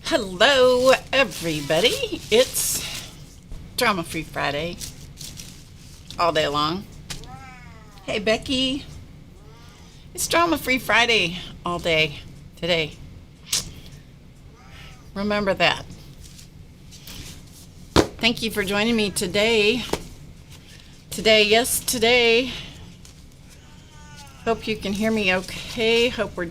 Hello, everybody. It's Drama Free Friday all day long. Hey, Becky. It's Drama Free Friday all day today. Remember that. Thank you for joining me today. Today. Hope you can hear me okay. I hope we're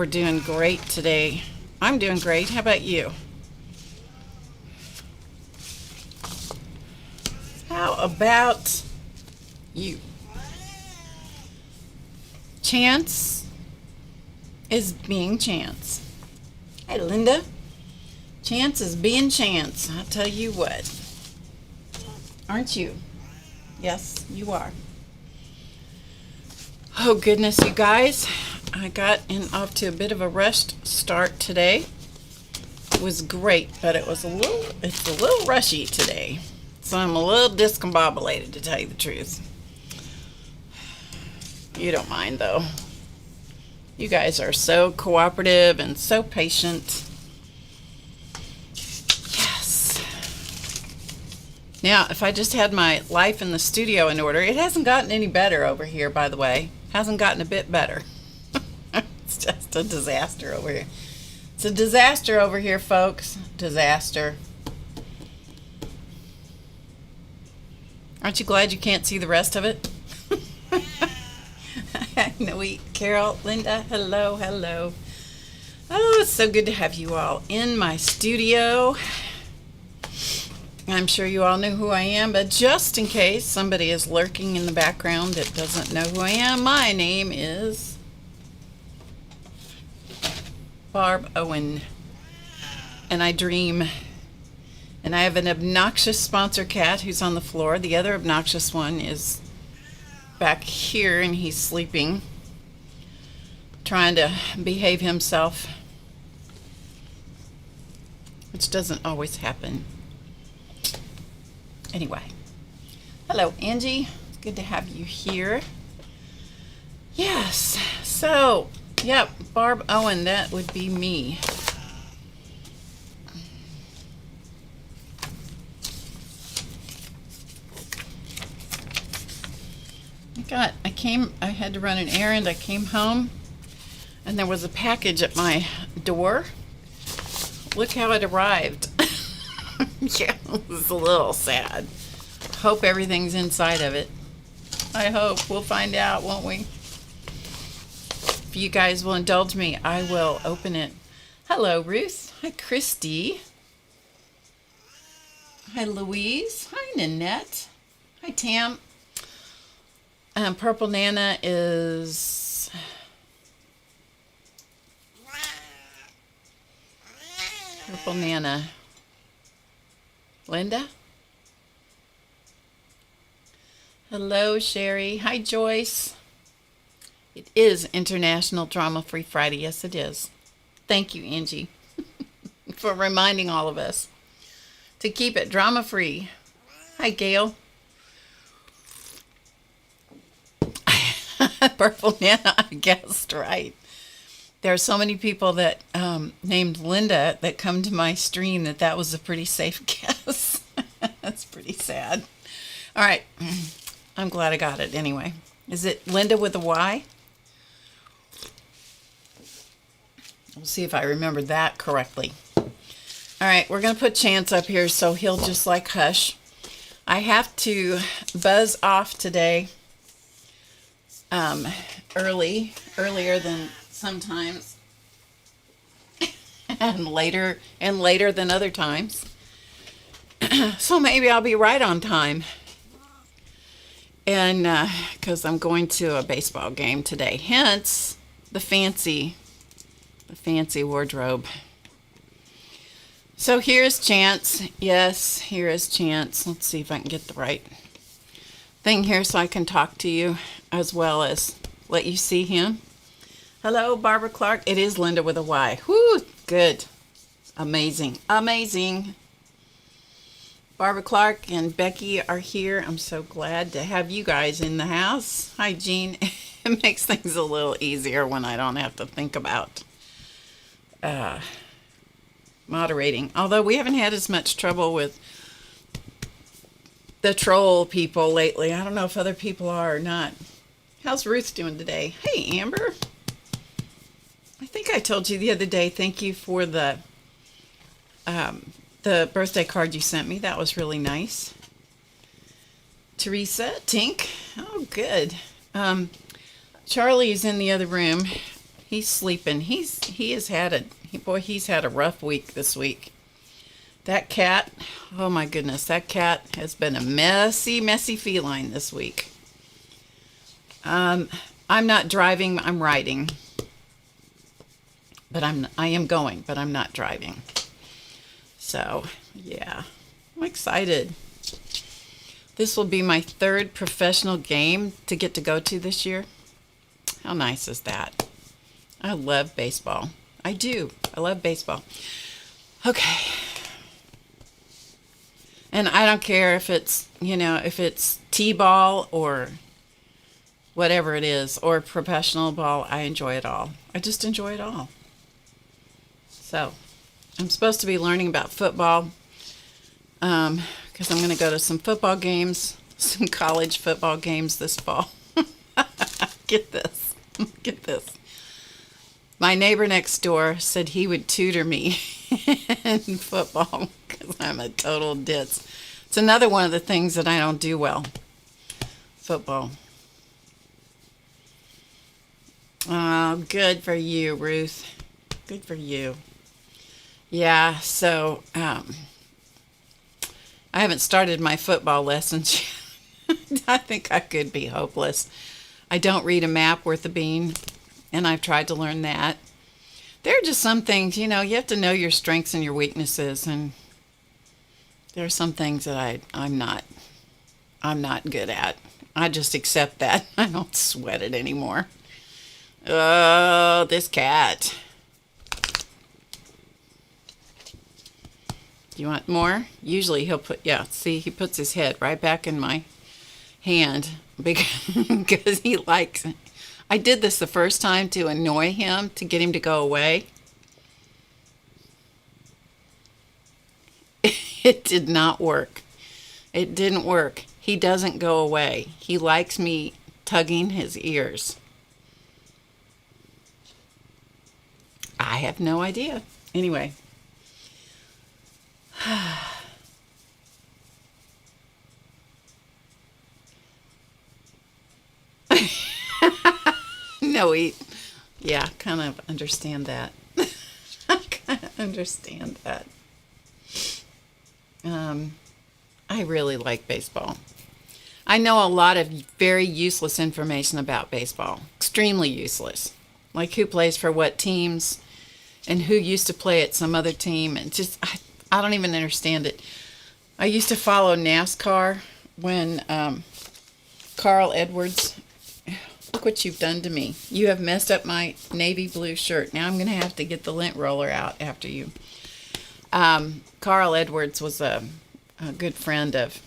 doing great today. I'm doing great. How about you? How about you? Chance is being Chance. Hey, Linda. Chance is being Chance. I'll tell you what. Aren't you? Yes, you are. Oh, goodness, you guys. I got off to a bit of a rushed start today. It was great, but it's a little rushy today. So I'm a little discombobulated, to tell you the truth. You don't mind, though. You guys are so cooperative and so patient. Yes. Now, if I just had my life in the studio in order, it hasn't gotten any better over here, by the way. Hasn't gotten a bit better. It's just a disaster over here. It's a disaster over here, folks. Disaster. Aren't you glad you can't see the rest of it? Carol, Linda, hello. Oh, it's so good to have you all in my studio. I'm sure you all know who I am, but just in case somebody is lurking in the background that doesn't know who I am, my name is Barb Owen, and I dream. And I have an obnoxious sponsor cat who's on the floor. The other obnoxious one is back here, and he's sleeping, trying to behave himself, which doesn't always happen. Anyway, hello, Angie. It's good to have you here. Yes, so, yep, Barb Owen, that would be me. I had to run an errand. I came home, and there was a package at my door. Look how it arrived. Yeah, it was a little sad. Hope everything's inside of it. I hope. We'll find out, won't we? If you guys will indulge me, I will open it. Hello, Ruth. Hi, Christy. Hi, Louise. Hi, Nanette. Hi, Tam. Purple Nana is... Purple Nana. Linda? Hello, Sherry. Hi, Joyce. It is International Drama Free Friday. Yes, it is. Thank you, Angie, for reminding all of us to keep it drama free. Hi, Gail. Purple Nana, I guessed right. There are so many people that named Linda that come to my stream that was a pretty safe guess. That's pretty sad. All right. I'm glad I got it anyway. Is it Linda with a Y? We'll see if I remember that correctly. All right. We're going to put Chance up here so he'll just like hush. I have to buzz off today earlier than sometimes, and later than other times. So maybe I'll be right on time. And because I'm going to a baseball game today, hence the fancy wardrobe. So here's Chance. Yes, here is Chance. Let's see if I can get the right thing here so I can talk to you as well as let you see him. Hello, Barbara Clark. It is Linda with a Y. Whoo, good. Amazing. Barbara Clark and Becky are here. I'm so glad to have you guys in the house. Hi, Jean. It makes things a little easier when I don't have to think about moderating. Although we haven't had as much trouble with the troll people lately. I don't know if other people are or not. How's Ruth doing today? Hey, Amber. I think I told you the other day, thank you for the birthday card you sent me. That was really nice. Teresa, Tink. Oh, good. Charlie's in the other room. He's sleeping. He's had a rough week this week. That cat, oh my goodness, that cat has been a messy, messy feline this week. I'm not driving, I'm riding. But I am going, but I'm not driving. So, yeah, I'm excited. This will be my 3rd professional game to get to go to this year. How nice is that? I love baseball. I do. I love baseball. Okay. And I don't care if it's, if it's t-ball or whatever it is, or professional ball. I enjoy it all. I just enjoy it all. So, I'm supposed to be learning about football because I'm going to go to some football games, some college football games this fall. Get this. Get this. My neighbor next door said he would tutor me in football because I'm a total ditz. It's another one of the things that I don't do well. Football. Oh, good for you, Ruth. Good for you. Yeah, so I haven't started my football lessons yet. I think I could be hopeless. I don't read a map worth a bean, and I've tried to learn that. There are just some things, you have to know your strengths and your weaknesses, and there are some things that I'm not good at. I just accept that. I don't sweat it anymore. Oh, this cat. Do you want more? Usually he'll he puts his head right back in my hand because he likes it. I did this the first time to annoy him, to get him to go away. It did not work. It didn't work. He doesn't go away. He likes me tugging his ears. I have no idea. Anyway. No, yeah, kind of understand that. I kind of understand that. I really like baseball. I know a lot of very useless information about baseball. Extremely useless. Like who plays for what teams and who used to play at some other team. And just, I don't even understand it. I used to follow NASCAR when Carl Edwards... Look what you've done to me. You have messed up my navy blue shirt. Now I'm going to have to get the lint roller out after you. Carl Edwards was a good friend of...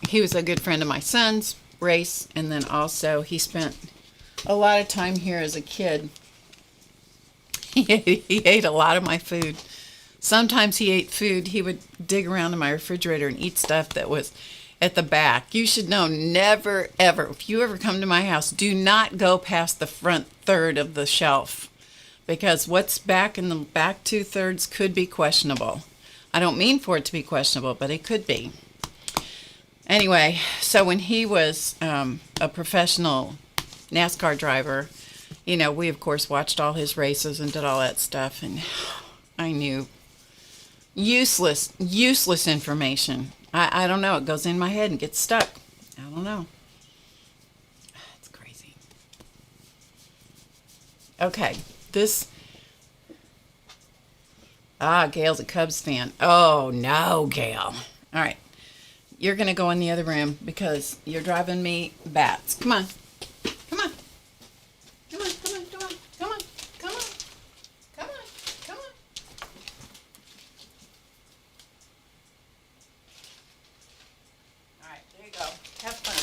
He was a good friend of my son's race, and then also he spent a lot of time here as a kid. He ate a lot of my food. Sometimes he ate food. He would dig around in my refrigerator and eat stuff that was at the back. You should know, never, ever, if you ever come to my house, do not go past the front third of the shelf, because what's back in the back 2/3 could be questionable. I don't mean for it to be questionable, but it could be. Anyway, so when he was a professional NASCAR driver, we of course watched all his races and did all that stuff, and I knew useless information. I don't know. It goes in my head and gets stuck. I don't know. It's crazy. Okay. Gail's a Cubs fan. Oh, no, Gail. All right. You're going to go in the other room because you're driving me bats. Come on. Come on. Come on, come on, come on, come on, come on, come on, come on. All right, there you go. Have fun.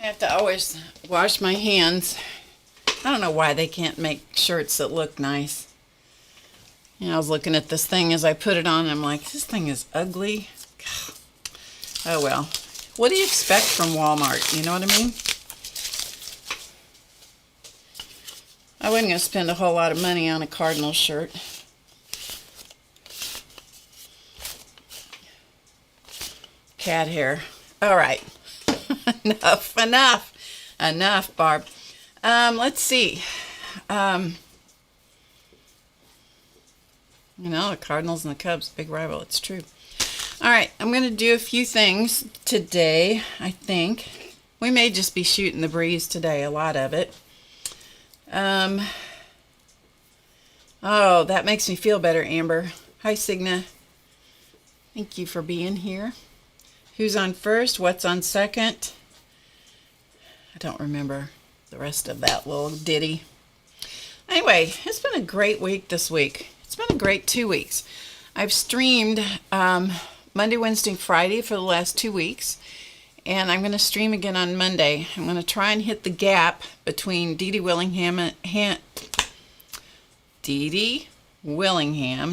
I have to always wash my hands. I don't know why they can't make shirts that look nice. You know, I was looking at this thing as I put it on, and I'm like, this thing is ugly. Oh well. What do you expect from Walmart? You know what I mean? I wasn't going to spend a whole lot of money on a Cardinal shirt. Cat hair. All right. Enough, Barb. Let's see. You know, the Cardinals and the Cubs, big rival. It's true. All right, I'm going to do a few things today, I think. We may just be shooting the breeze today, a lot of it. Oh, that makes me feel better, Amber. Hi, Cigna. Thank you for being here. Who's on first? What's on second? I don't remember the rest of that little ditty. Anyway, it's been a great week this week. It's been a great 2 weeks. I've streamed Monday, Wednesday, Friday for the last 2 weeks. And I'm going to stream again on Monday. I'm going to try and hit the gap between Dee Willingham,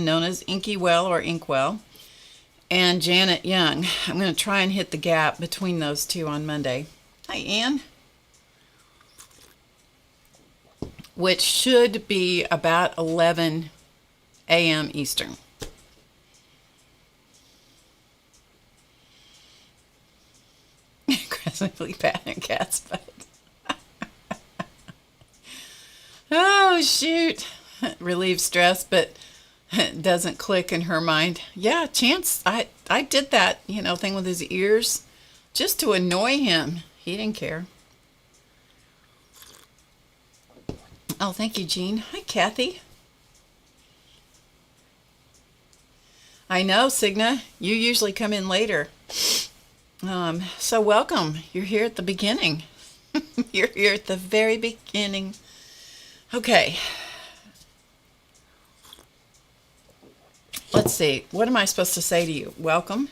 known as Inky Well or Inkwell, and Janet Young. I'm going to try and hit the gap between those two on Monday. Hi, Ann. Which should be about 11 a.m. Eastern. Aggressively patting cat's butt. Oh, shoot. Relieves stress, but it doesn't click in her mind. Yeah, Chance, I did that, thing with his ears just to annoy him. He didn't care. Oh, thank you, Jean. Hi, Kathy. I know, Cigna. You usually come in later. So welcome. You're here at the beginning. You're here at the very beginning. Okay. Let's see. What am I supposed to say to you? Welcome.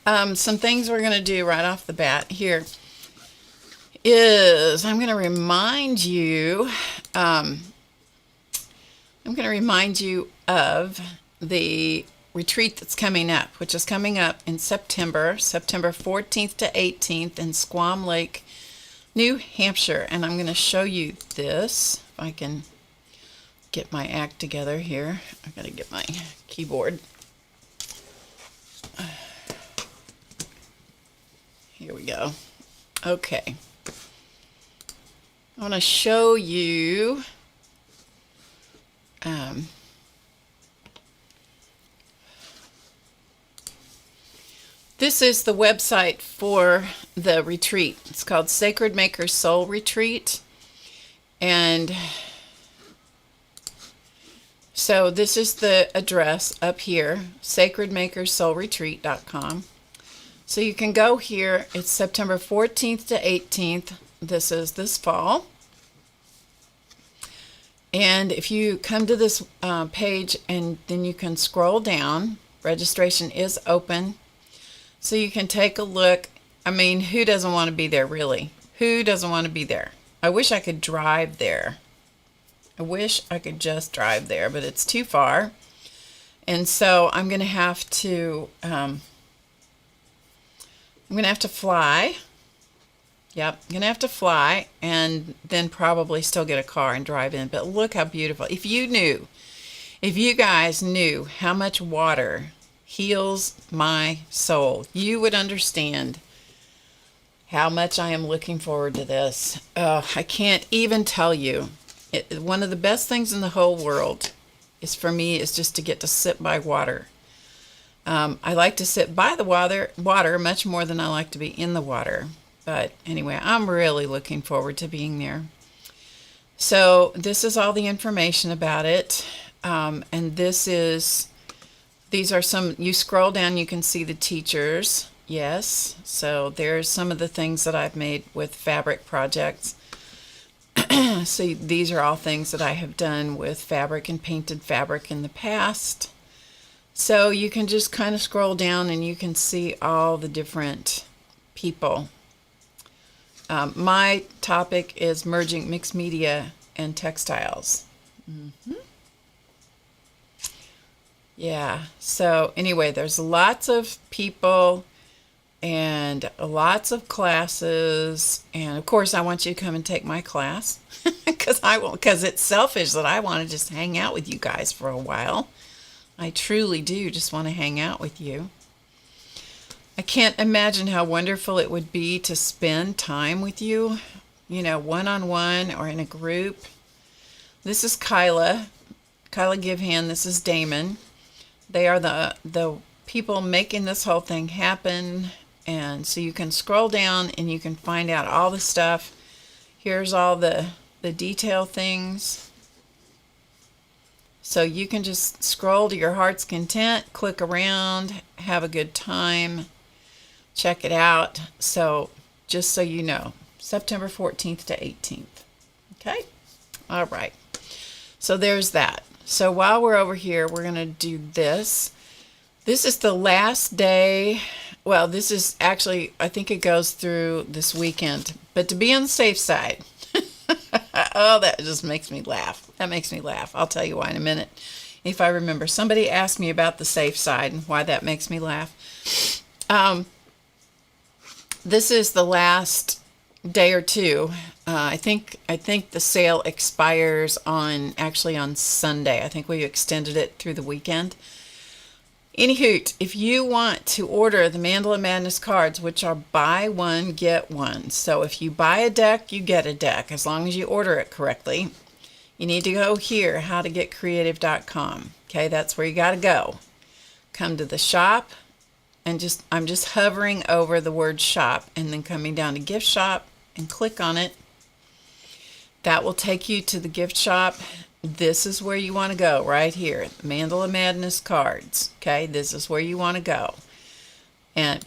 Some things we're going to do right off the bat here is I'm going to remind you of the retreat that's coming up, which is coming up in September 14th to 18th in Squam Lake, New Hampshire. And I'm going to show you this, if I can get my act together here. I got to get my keyboard. Here we go. Okay. I want to show you this is the website for the retreat. It's called Sacred Maker Soul Retreat. And so this is the address up here, sacredmakersoulretreat.com. So you can go here. It's September 14th to 18th. This is this fall. And if you come to this page and then you can scroll down, registration is open. So you can take a look. I mean, who doesn't want to be there, really? Who doesn't want to be there? I wish I could drive there. I wish I could just drive there, but it's too far. And so I'm going to have to fly. Yep, I'm going to have to fly and then probably still get a car and drive in. But look how beautiful. If you guys knew how much water heals my soul, you would understand how much I am looking forward to this. I can't even tell you. One of the best things in the whole world is just to get to sit by water. I like to sit by the water much more than I like to be in the water. But anyway, I'm really looking forward to being there. So this is all the information about it. And these are some, you scroll down, you can see the teachers. Yes. So there's some of the things that I've made with fabric projects. So these are all things that I have done with fabric and painted fabric in the past. So you can just kind of scroll down and you can see all the different people My topic is merging mixed media and textiles. Yeah, so anyway, there's lots of people and lots of classes, and of course I want you to come and take my class because it's selfish that I want to just hang out with you guys for a while. I truly do just want to hang out with you. I can't imagine how wonderful it would be to spend time with you, one-on-one or in a group. This is Kyla Givehand. This is Damon. They are the people making this whole thing happen. And so you can scroll down and you can find out all the stuff. Here's all the detail things. So you can just scroll to your heart's content, click around, have a good time, check it out. So just so you know, September 14th to 18th. Okay? All right. So there's that. So while we're over here, we're going to do this. This is the last day. Well, this is actually, I think it goes through this weekend. But to be on the safe side, oh, that just makes me laugh. That makes me laugh. I'll tell you why in a minute if I remember. Somebody asked me about the safe side and why that makes me laugh. This is the last day or two. I think the sale expires on Sunday. I think we extended it through the weekend. Anyhoot, if you want to order the Mandala Madness cards, which are buy one, get one. So if you buy a deck, you get a deck, as long as you order it correctly. You need to go here, HowToGetCreative.com. Okay, that's where you got to go. Come to the shop, and I'm just hovering over the word shop, and then coming down to gift shop, and click on it. That will take you to the gift shop. This is where you want to go, right here. Mandala Madness cards. Okay, this is where you want to go. And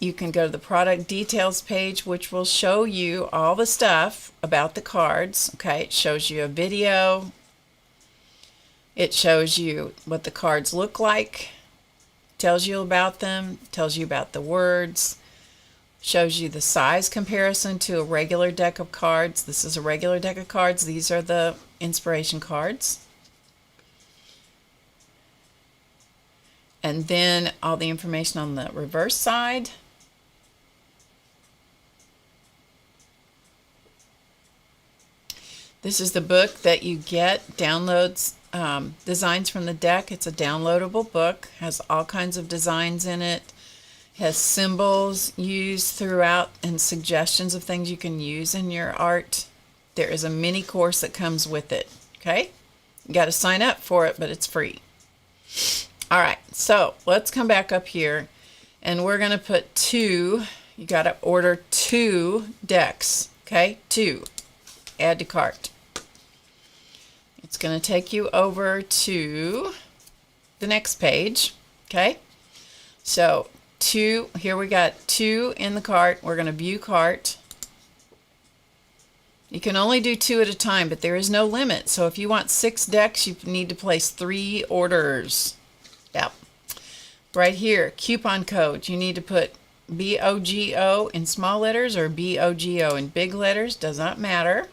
you can go to the product details page, which will show you all the stuff about the cards. Okay, it shows you a video. It shows you what the cards look like. Tells you about them. Tells you about the words. Shows you the size comparison to a regular deck of cards. This is a regular deck of cards. These are the inspiration cards. And then all the information on the reverse side. This is the book that you get, downloads, designs from the deck. It's a downloadable book, has all kinds of designs in it, has symbols used throughout and suggestions of things you can use in your art. There is a mini course that comes with it. Okay? You got to sign up for it, but it's free. All right, so let's come back up here, and we're going to put 2. You got to order 2 decks. Okay? 2. Add to cart. It's going to take you over to the next page. Okay? So 2, here we got 2 in the cart. We're going to view cart. You can only do 2 at a time, but there is no limit. So if you want 6 decks, you need to place 3 orders. Yep. Right here, coupon code. You need to put BOGO in small letters or BOGO in big letters. Does not matter.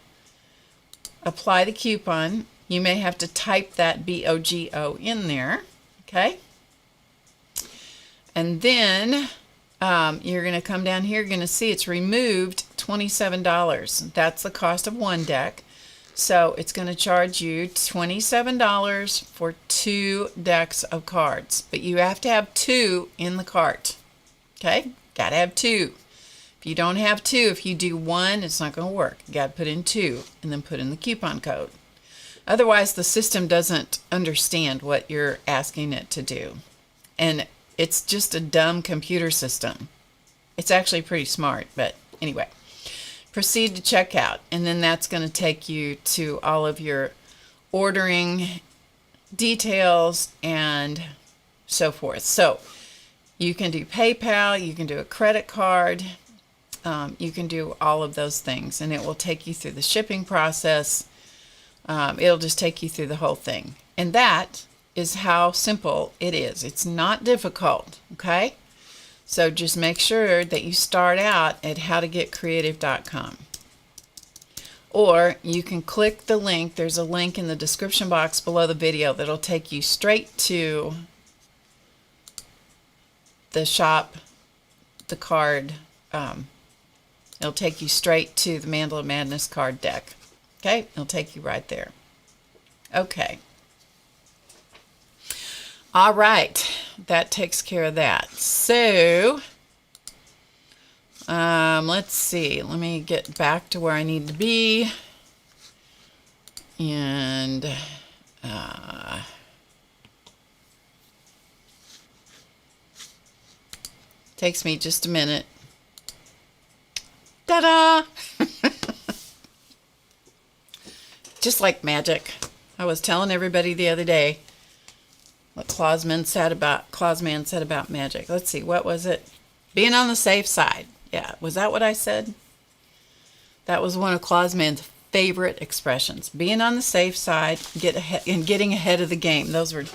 Apply the coupon. You may have to type that BOGO in there. Okay? And then you're going to come down here. You're going to see it's removed $27. That's the cost of 1 deck. So it's going to charge you $27 for 2 decks of cards. But you have to have 2 in the cart. Okay? Got to have 2. If you don't have 2, if you do 1, it's not going to work. You got to put in 2 and then put in the coupon code. Otherwise, the system doesn't understand what you're asking it to do. And it's just a dumb computer system. It's actually pretty smart, but anyway. Proceed to checkout, and then that's going to take you to all of your ordering details and so forth. So you can do PayPal, you can do a credit card, you can do all of those things, and it will take you through the shipping process. It'll just take you through the whole thing. And that is how simple it is. It's not difficult, okay? So just make sure that you start out at HowToGetCreative.com. Or you can click the link. There's a link in the description box below the video that'll take you straight to the shop, the card. It'll take you straight to the Mandala Madness card deck. Okay? It'll take you right there. Okay. All right. That takes care of that. So, let's see. Let me get back to where I need to be. And, takes me just a minute. Ta-da! Just like magic. I was telling everybody the other day what Clausman said about magic. Let's see, what was it? Being on the safe side. Yeah, was that what I said? That was one of Clausman's favorite expressions. Being on the safe side, getting ahead of the game. Those were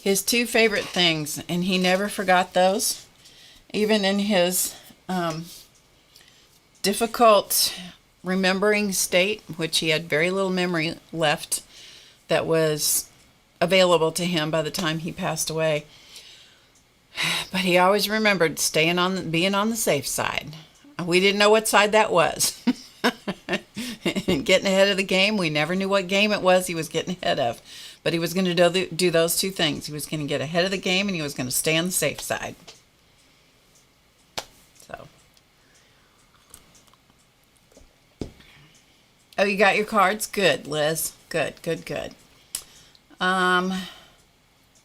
his two favorite things, and he never forgot those. Even in his difficult remembering state, which he had very little memory left that was available to him by the time he passed away. But he always remembered being on the safe side. We didn't know what side that was. Getting ahead of the game, we never knew what game it was he was getting ahead of. But he was going to do those two things. He was going to get ahead of the game, and he was going to stay on the safe side. So. Oh, you got your cards? Good, Liz. Good.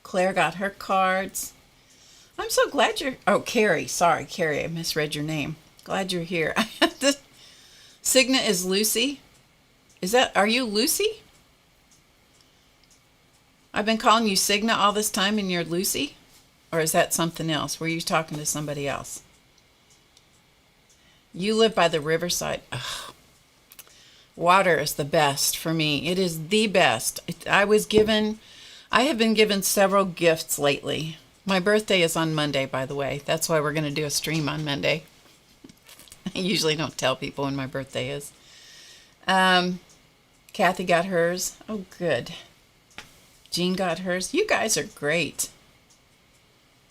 Claire got her cards. I'm so glad you're... Oh, Carrie. Sorry, Carrie. I misread your name. Glad you're here. Signa is Lucy. Are you Lucy? I've been calling you Signa all this time and you're Lucy? Or is that something else? Were you talking to somebody else? You live by the riverside. Ugh. Water is the best for me. It is the best. I have been given several gifts lately. My birthday is on Monday, by the way. That's why we're going to do a stream on Monday. I usually don't tell people when my birthday is. Kathy got hers. Oh, good. Jean got hers. You guys are great.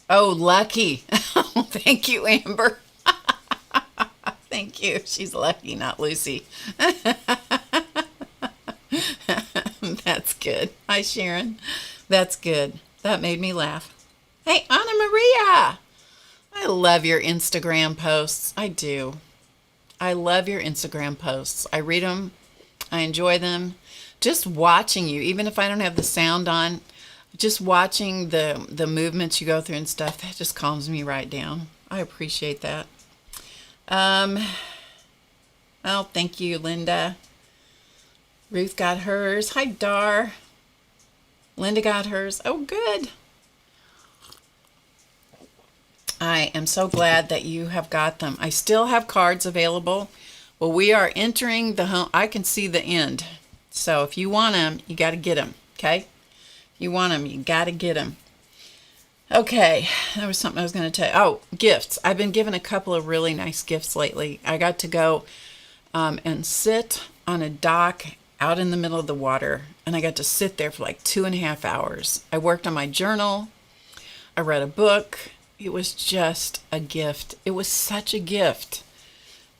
Oh, lucky. Oh, thank you, Amber. Thank you. She's lucky, not Lucy. That's good. Hi, Sharon. That's good. That made me laugh. Hey, Anna Maria. I love your Instagram posts. I do. I love your Instagram posts. I read them. I enjoy them. Just watching you, even if I don't have the sound on, just watching the movements you go through and stuff, that just calms me right down. I appreciate that. Oh, thank you, Linda. Ruth got hers. Hi, Dar. Linda got hers. Oh, good. I am so glad that you have got them. I still have cards available. Well, we are entering the home. I can see the end. So if you want them, you got to get them. Okay? If you want them, you got to get them. Okay, there was something I was going to tell you. Oh, gifts. I've been given a couple of really nice gifts lately. I got to go and sit on a dock out in the middle of the water, and I got to sit there for like 2.5 hours. I worked on my journal. I read a book. It was just a gift. It was such a gift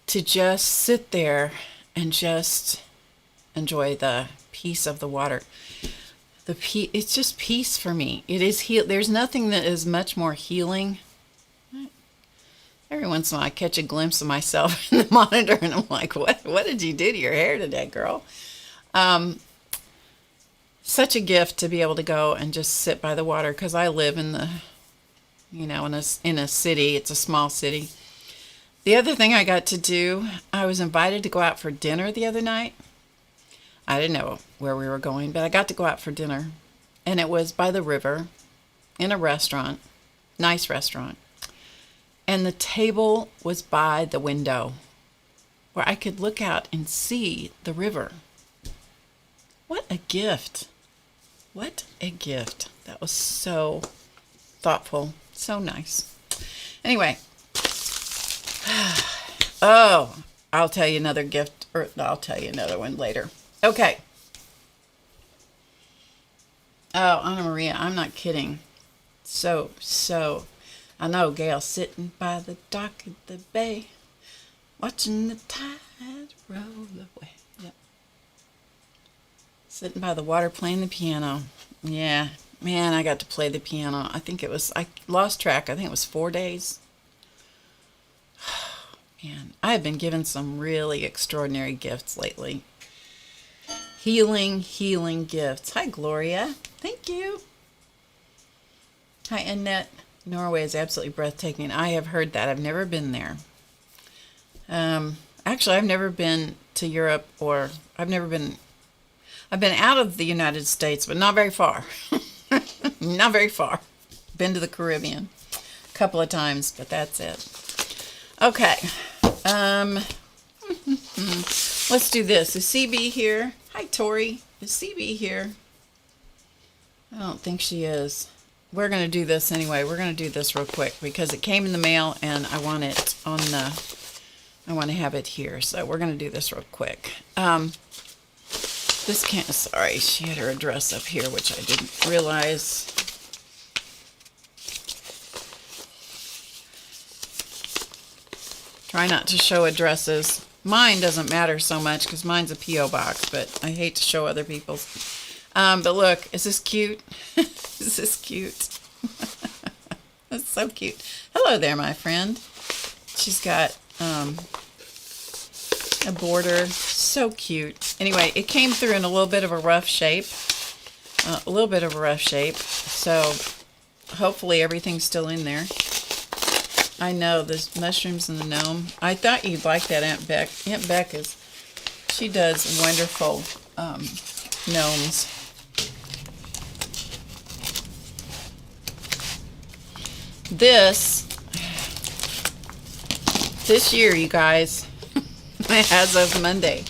to just sit there and just enjoy the peace of the water. It's just peace for me. It is there's nothing that is much more healing. Every once in a while I catch a glimpse of myself in the monitor and I'm like, what did you do to your hair today, girl? Such a gift to be able to go and just sit by the water, because I live in the, in a city. It's a small city. The other thing I got to do, I was invited to go out for dinner the other night. I didn't know where we were going, but I got to go out for dinner. And it was by the river in a restaurant, nice restaurant. And the table was by the window where I could look out and see the river. What a gift. What a gift. That was so thoughtful. So nice. Anyway, Oh, I'll tell you another gift, or I'll tell you another one later. Okay. Oh, Anna Maria, I'm not kidding. So, I know Gail sitting by the dock of the bay, watching the tide roll away. Yep. Sitting by the water playing the piano. Yeah, man, I got to play the piano. I lost track. I think it was 4 days. Man, I have been given some really extraordinary gifts lately. Healing gifts. Hi, Gloria. Thank you. Hi, Annette. Norway is absolutely breathtaking. I have heard that. I've never been there. Actually, I've never been to Europe, or I've been out of the United States, but not very far. Not very far. Been to the Caribbean a couple of times, but that's it. Okay. Let's do this. Is CB here? Hi, Tori. Is CB here? I don't think she is. We're going to do this anyway. We're going to do this real quick because it came in the mail and I want it on the, I want to have it here. So we're going to do this real quick. This can't, sorry, she had her address up here, which I didn't realize. Try not to show addresses. Mine doesn't matter so much because mine's a P.O. box, but I hate to show other people's. But look, is this cute? Is this cute? That's so cute. Hello there, my friend. She's got a border. So cute. Anyway, it came through in a little bit of a rough shape. So hopefully everything's still in there. I know, there's mushrooms in the gnome. I thought you'd like that, Aunt Beck. Aunt Beck she does wonderful gnomes. This year, you guys, as of Monday,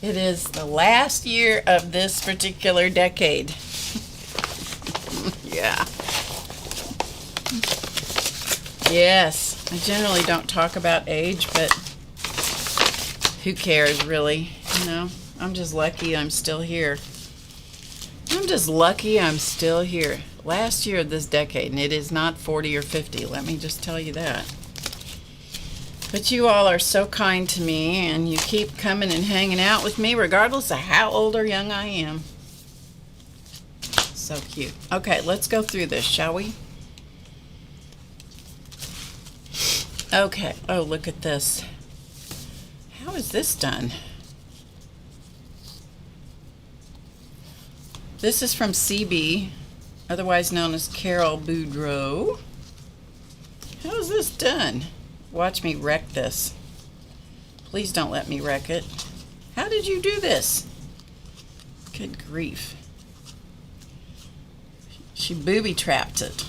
it is the last year of this particular decade. Yeah. Yes, I generally don't talk about age, but who cares, really? You know, I'm just lucky I'm still here. Last year of this decade, and it is not 40 or 50, let me just tell you that. But you all are so kind to me, and you keep coming and hanging out with me, regardless of how old or young I am. So cute. Okay, let's go through this, shall we? Okay. Oh, look at this. How is this done? This is from CB, otherwise known as Carol Boudreau. How is this done? Watch me wreck this. Please don't let me wreck it. How did you do this? Good grief. She booby-trapped it.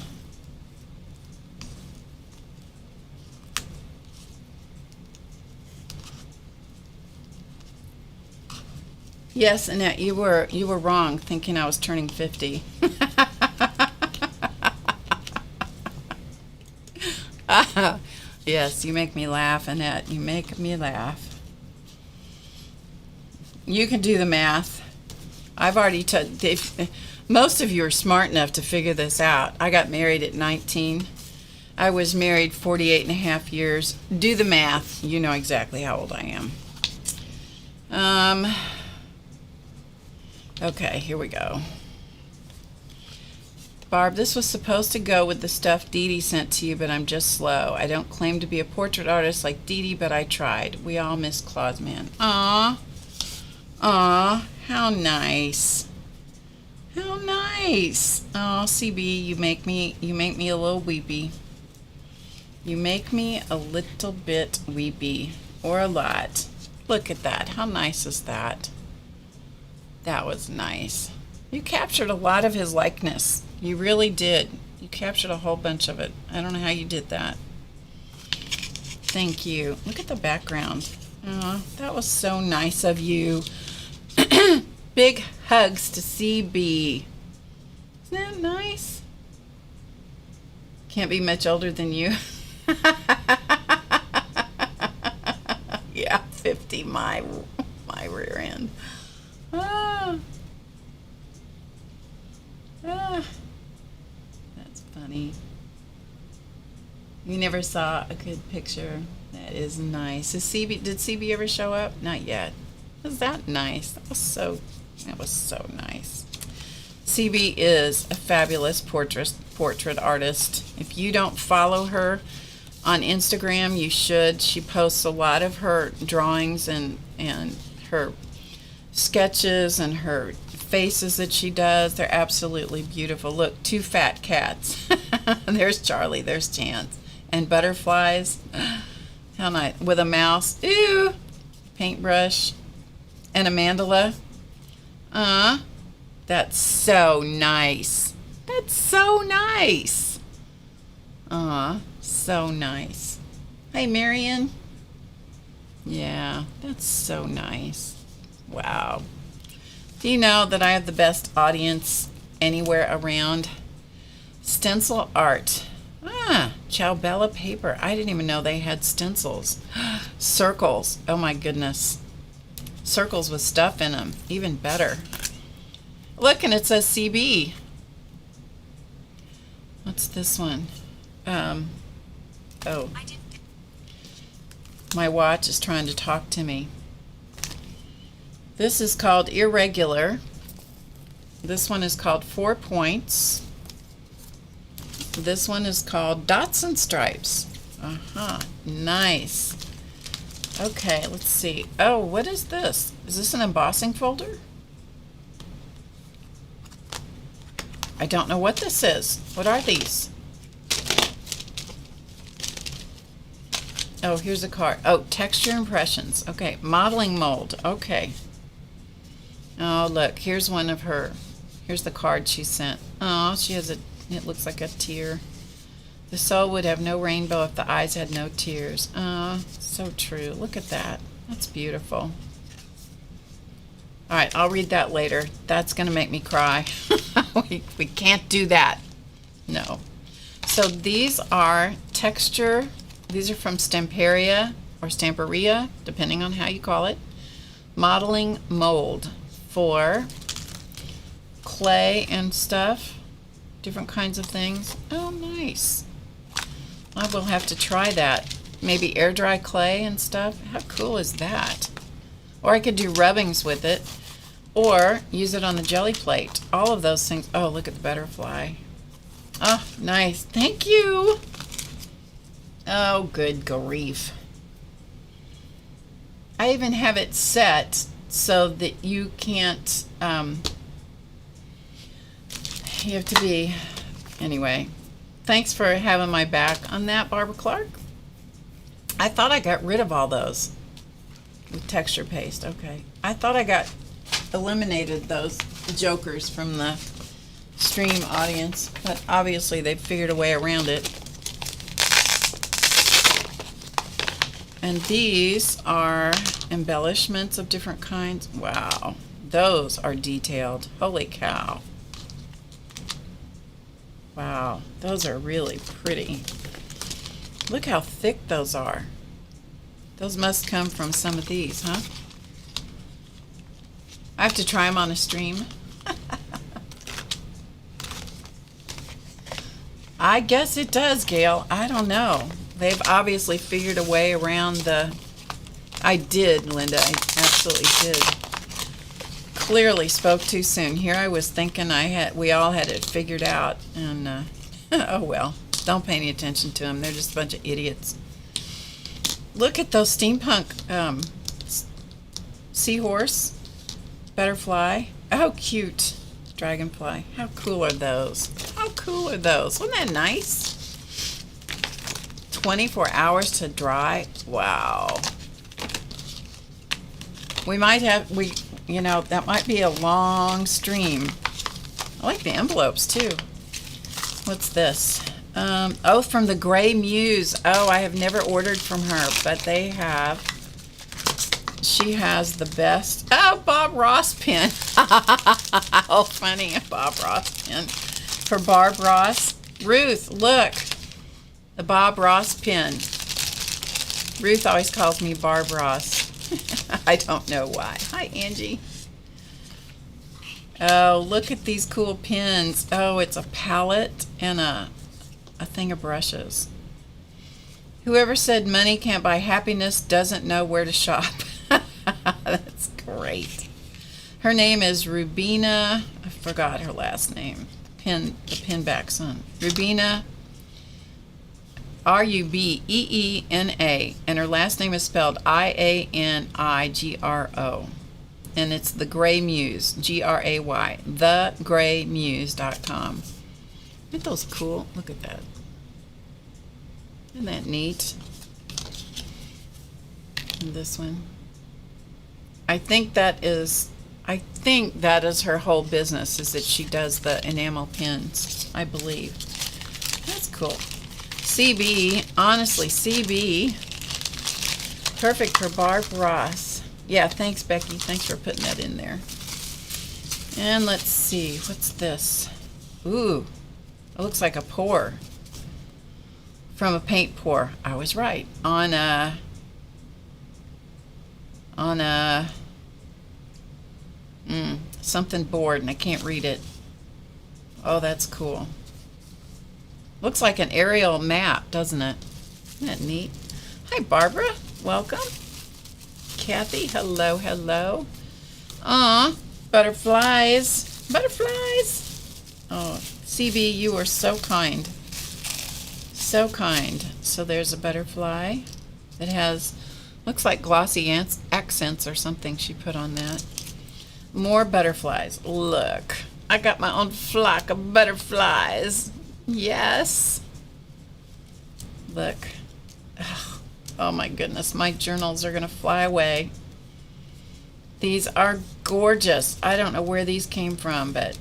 Yes, Annette, you were wrong thinking I was turning 50. Yes, you make me laugh, Annette. You make me laugh. You can do the math. I've already most of you are smart enough to figure this out. I got married at 19. I was married 48 and a half years. Do the math. You know exactly how old I am. Okay, here we go. Barb, this was supposed to go with the stuff Dee Dee sent to you, but I'm just slow. I don't claim to be a portrait artist like Dee Dee, but I tried. We all miss Clausman. Aw. Aw, how nice. How nice. Oh, CB, you make me a little weepy. You make me a little bit weepy. Or a lot. Look at that. How nice is that? That was nice. You captured a lot of his likeness. You really did. You captured a whole bunch of it. I don't know how you did that. Thank you. Look at the background. Oh, that was so nice of you. Big hugs to CB. Isn't that nice? Can't be much older than you. Yeah, 50 my rear end. Ah. Ah. That's funny. You never saw a good picture. That is nice. Did CB ever show up? Not yet. Was that nice? That was so nice. CB is a fabulous portrait artist. If you don't follow her on Instagram, you should. She posts a lot of her drawings and her sketches and her faces that she does. They're absolutely beautiful. Look, 2 fat cats. There's Charlie, there's Chance. And butterflies. How nice. With a mouse. Ew. Paintbrush. And a mandala. That's so nice. That's so nice. So nice. Hey, Marion. Yeah, that's so nice. Wow. Do you know that I have the best audience anywhere around? Stencil art. Ciao paper. I didn't even know they had stencils. Circles. Oh my goodness. Circles with stuff in them. Even better. Look, and it says CB. What's this one? Oh. My watch is trying to talk to me. This is called Irregular. This one is called 4 Points. This one is called Dots and Stripes. Nice. Okay, let's see. Oh, what is this? Is this an embossing folder? I don't know what this is. What are these? Oh, here's a card. Oh, texture impressions. Okay, modeling mold. Okay. Oh, look, here's one of her. Here's the card she sent. Oh, she has it looks like a tear. The soul would have no rainbow if the eyes had no tears. Oh, so true. Look at that. That's beautiful. All right, I'll read that later. That's going to make me cry. we can't do that. No. So these are texture. These are from Stamperia or Stamperia, depending on how you call it. Modeling mold for clay and stuff. Different kinds of things. Oh, nice. I will have to try that. Maybe air dry clay and stuff. How cool is that? Or I could do rubbings with it, or use it on the jelly plate. All of those things. Oh, look at the butterfly. Oh, nice. Thank you. Oh, good grief. I even have it set so that you can't, you have to be, anyway. Thanks for having my back on that, Barbara Clark. I thought I got rid of all those with texture paste. Okay. I thought I got eliminated those jokers from the stream audience, but obviously they've figured a way around it. And these are embellishments of different kinds. Wow. Those are detailed. Holy cow. Wow. Those are really pretty. Look how thick those are. Those must come from some of these, huh? I have to try them on a stream. I guess it does, Gail. I don't know. They've obviously figured a way around the... I did, Linda. I absolutely did. Clearly spoke too soon. Here I was thinking we all had it figured out, and oh well. Don't pay any attention to them. They're just a bunch of idiots. Look at those steampunk seahorse, butterfly. Oh, cute. Dragonfly. How cool are those? How cool are those? Wasn't that nice? 24 hours to dry. Wow. We might have, that might be a long stream. I like the envelopes too. What's this? Oh, from the Gray Muse. Oh, I have never ordered from her, but they have. She has the best. Oh, Bob Ross pen. How funny, a Bob Ross pen. For Barb Ross. Ruth, look. The Bob Ross pen. Ruth always calls me Barb Ross. I don't know why. Hi, Angie. Oh, look at these cool pins. Oh, it's a palette and a thing of brushes. Whoever said money can't buy happiness doesn't know where to shop. That's great. Her name is Rubina. I forgot her last name. The pinback son. Rubina, Rubeena, and her last name is spelled Ianigro. And it's The Gray Muse, Gray, thegraymuse.com. Aren't those cool? Look at that. Isn't that neat? And this one. I think that is her whole business, is that she does the enamel pins, I believe. That's cool. CB, honestly, CB, perfect for Barb Ross. Yeah, thanks, Becky. Thanks for putting that in there. And let's see, what's this? Ooh, it looks like a pour from a paint pour. I was right. On a something board, and I can't read it. Oh, that's cool. Looks like an aerial map, doesn't it? Isn't that neat? Hi, Barbara. Welcome. Kathy, hello, hello. Aw, butterflies. Butterflies. Oh, CB, you are so kind. So kind. So there's a butterfly that has, looks like glossy accents or something she put on that. More butterflies. Look, I got my own flock of butterflies. Yes. Look. Oh my goodness, my journals are going to fly away. These are gorgeous. I don't know where these came from, but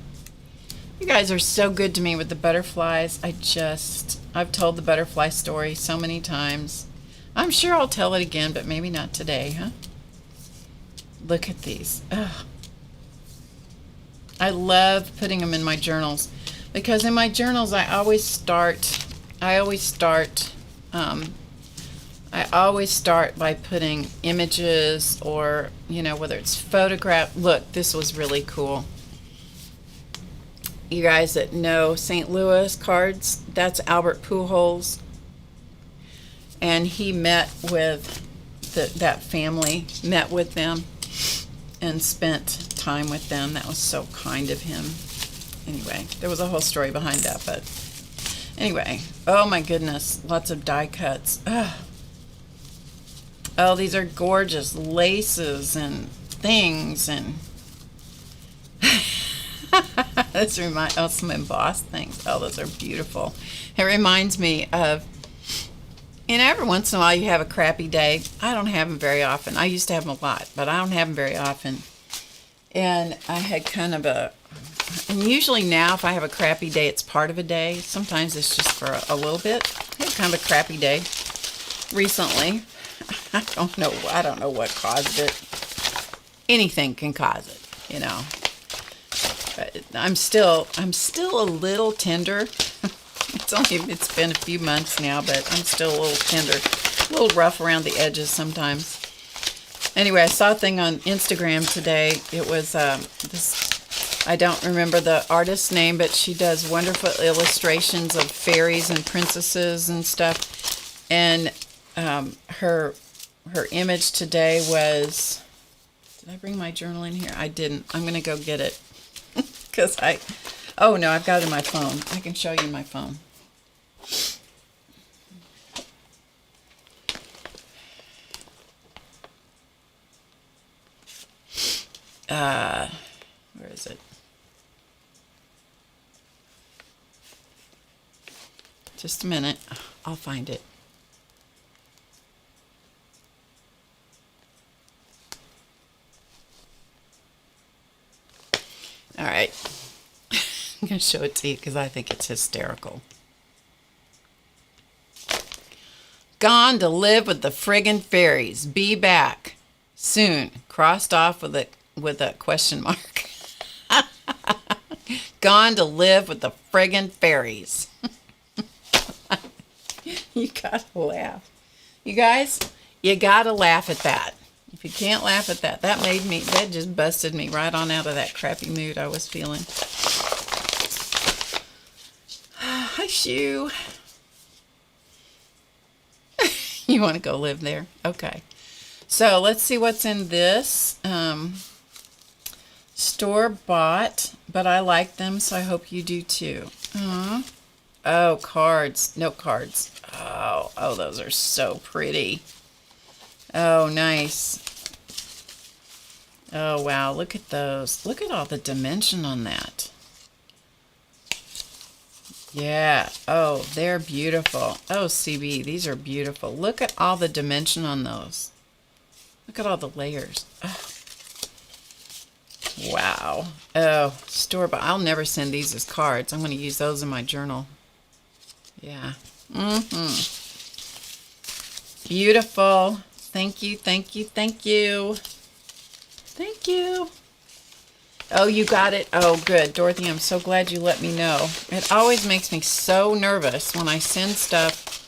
you guys are so good to me with the butterflies. I've told the butterfly story so many times. I'm sure I'll tell it again, but maybe not today, huh? Look at these. Ugh. I love putting them in my journals, because in my journals I always start by putting images, or whether it's photograph. Look, this was really cool. You guys that know St. Louis cards, that's Albert Pujols, and he met with that family, met with them and spent time with them. That was so kind of him. Anyway, there was a whole story behind that, but anyway, oh my goodness, lots of die cuts. Ugh. Oh, these are gorgeous laces and things, and this reminds, oh, some embossed things. Oh, those are beautiful. It reminds me of, every once in a while you have a crappy day. I don't have them very often. I used to have them a lot, but I don't have them very often. And I had kind of and usually now if I have a crappy day, it's part of a day. Sometimes it's just for a little bit. I had kind of a crappy day recently. I don't know what caused it. Anything can cause it, But I'm still a little tender. It's been a few months now, but I'm still a little tender, a little rough around the edges sometimes. Anyway, I saw a thing on Instagram today. It was this, I don't remember the artist's name, but she does wonderful illustrations of fairies and princesses and stuff. And her image today was, did I bring my journal in here? I didn't. I'm going to go get it. Because oh no, I've got it in my phone. I can show you my phone. Where is it? Just a minute. I'll find it. All right. I'm going to show it to you because I think it's hysterical. Gone to live with the friggin' fairies. Be back soon. Crossed off with a question mark. Gone to live with the friggin' fairies. You gotta laugh. You guys, You gotta laugh at that. If you can't laugh at that, that just busted me right on out of that crappy mood I was feeling. Hi, Shoo. You want to go live there? Okay. So let's see what's in this. Store-bought, but I like them, so I hope you do too. Oh, cards. Note cards. Oh, those are so pretty. Oh, nice. Oh, wow. Look at those. Look at all the dimension on that. Yeah. Oh, they're beautiful. Oh, CB, these are beautiful. Look at all the dimension on those. Look at all the layers. Oh. Wow. Oh, store-bought. I'll never send these as cards. I'm going to use those in my journal. Yeah. Beautiful. Thank you, thank you, thank you. Thank you. Oh, you got it. Oh, good. Dorothy, I'm so glad you let me know. It always makes me so nervous when I send stuff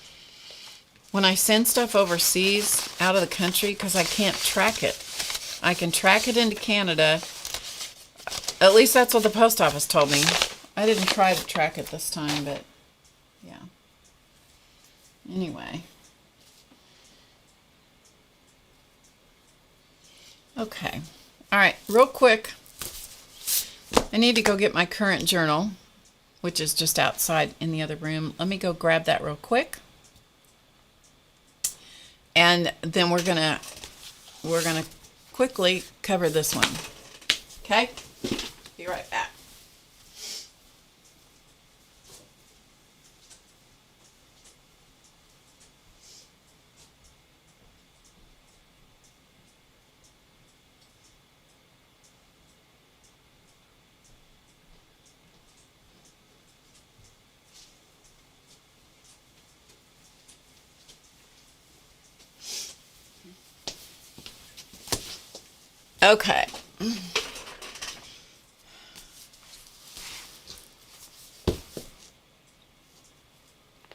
overseas, out of the country, because I can't track it. I can track it into Canada. At least that's what the post office told me. I didn't try to track it this time, but yeah. Anyway. Okay. All right, real quick. I need to go get my current journal, which is just outside in the other room. Let me go grab that real quick. And then we're gonna quickly cover this one. Okay? Be right back. Okay.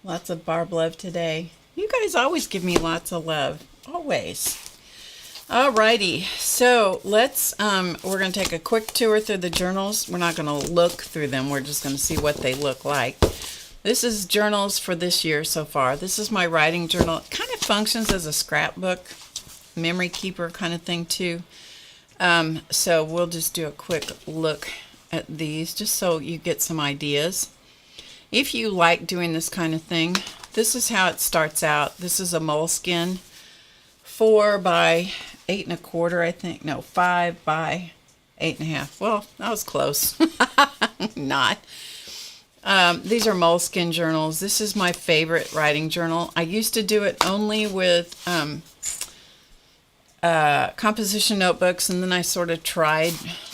Lots of Barb love today. You guys always give me lots of love. Always. Alrighty. So let's, we're going to take a quick tour through the journals. We're not going to look through them. We're just going to see what they look like. This is journals for this year so far. This is my writing journal. It kind of functions as a scrapbook, memory keeper kind of thing too. So we'll just do a quick look at these just so you get some ideas. If you like doing this kind of thing, this is how it starts out. This is a moleskin 4 by 8 1/4, I think. No, 5 by 8 1/2. Well, that was close. Not. These are moleskin journals. This is my favorite writing journal. I used to do it only with composition notebooks, and then I sort of tried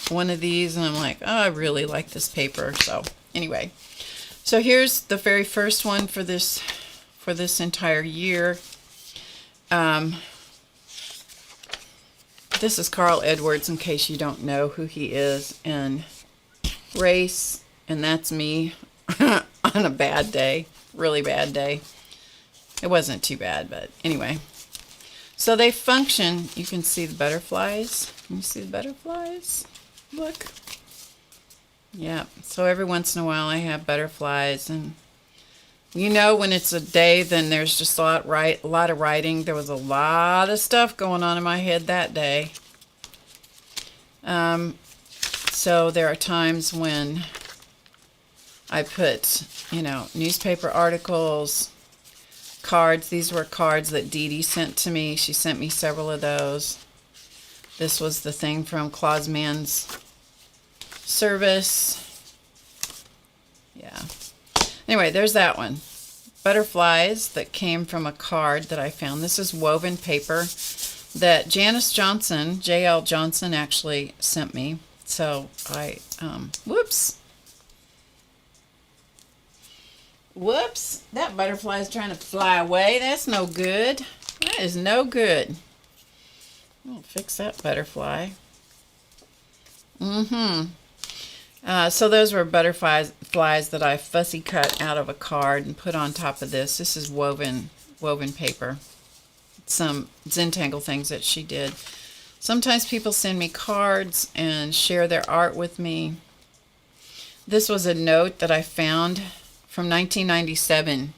one of these and I'm like, oh, I really like this paper. So anyway, so here's the very first one for this entire year. This is Carl Edwards, in case you don't know who he is, and race, and that's me on a bad day, really bad day. It wasn't too bad, but anyway. So they function, you can see the butterflies. Can you see the butterflies? Look. Yeah, so every once in a while I have butterflies, and you know when it's a day, then there's just a lot of writing. There was a lot of stuff going on in my head that day. So there are times when I put, newspaper articles, cards. These were cards that Dee Dee sent to me. She sent me several of those. This was the thing from Clausman's service. Yeah. Anyway, there's that one. Butterflies that came from a card that I found. This is woven paper that Janice Johnson, J.L. Johnson, actually sent me. So whoops, that butterfly is trying to fly away. That's no good. That is no good. I'll fix that butterfly. So those were butterflies that I fussy cut out of a card and put on top of this. This is woven paper. some Zentangle things that she did. Sometimes people send me cards and share their art with me. This was a note that I found from 1997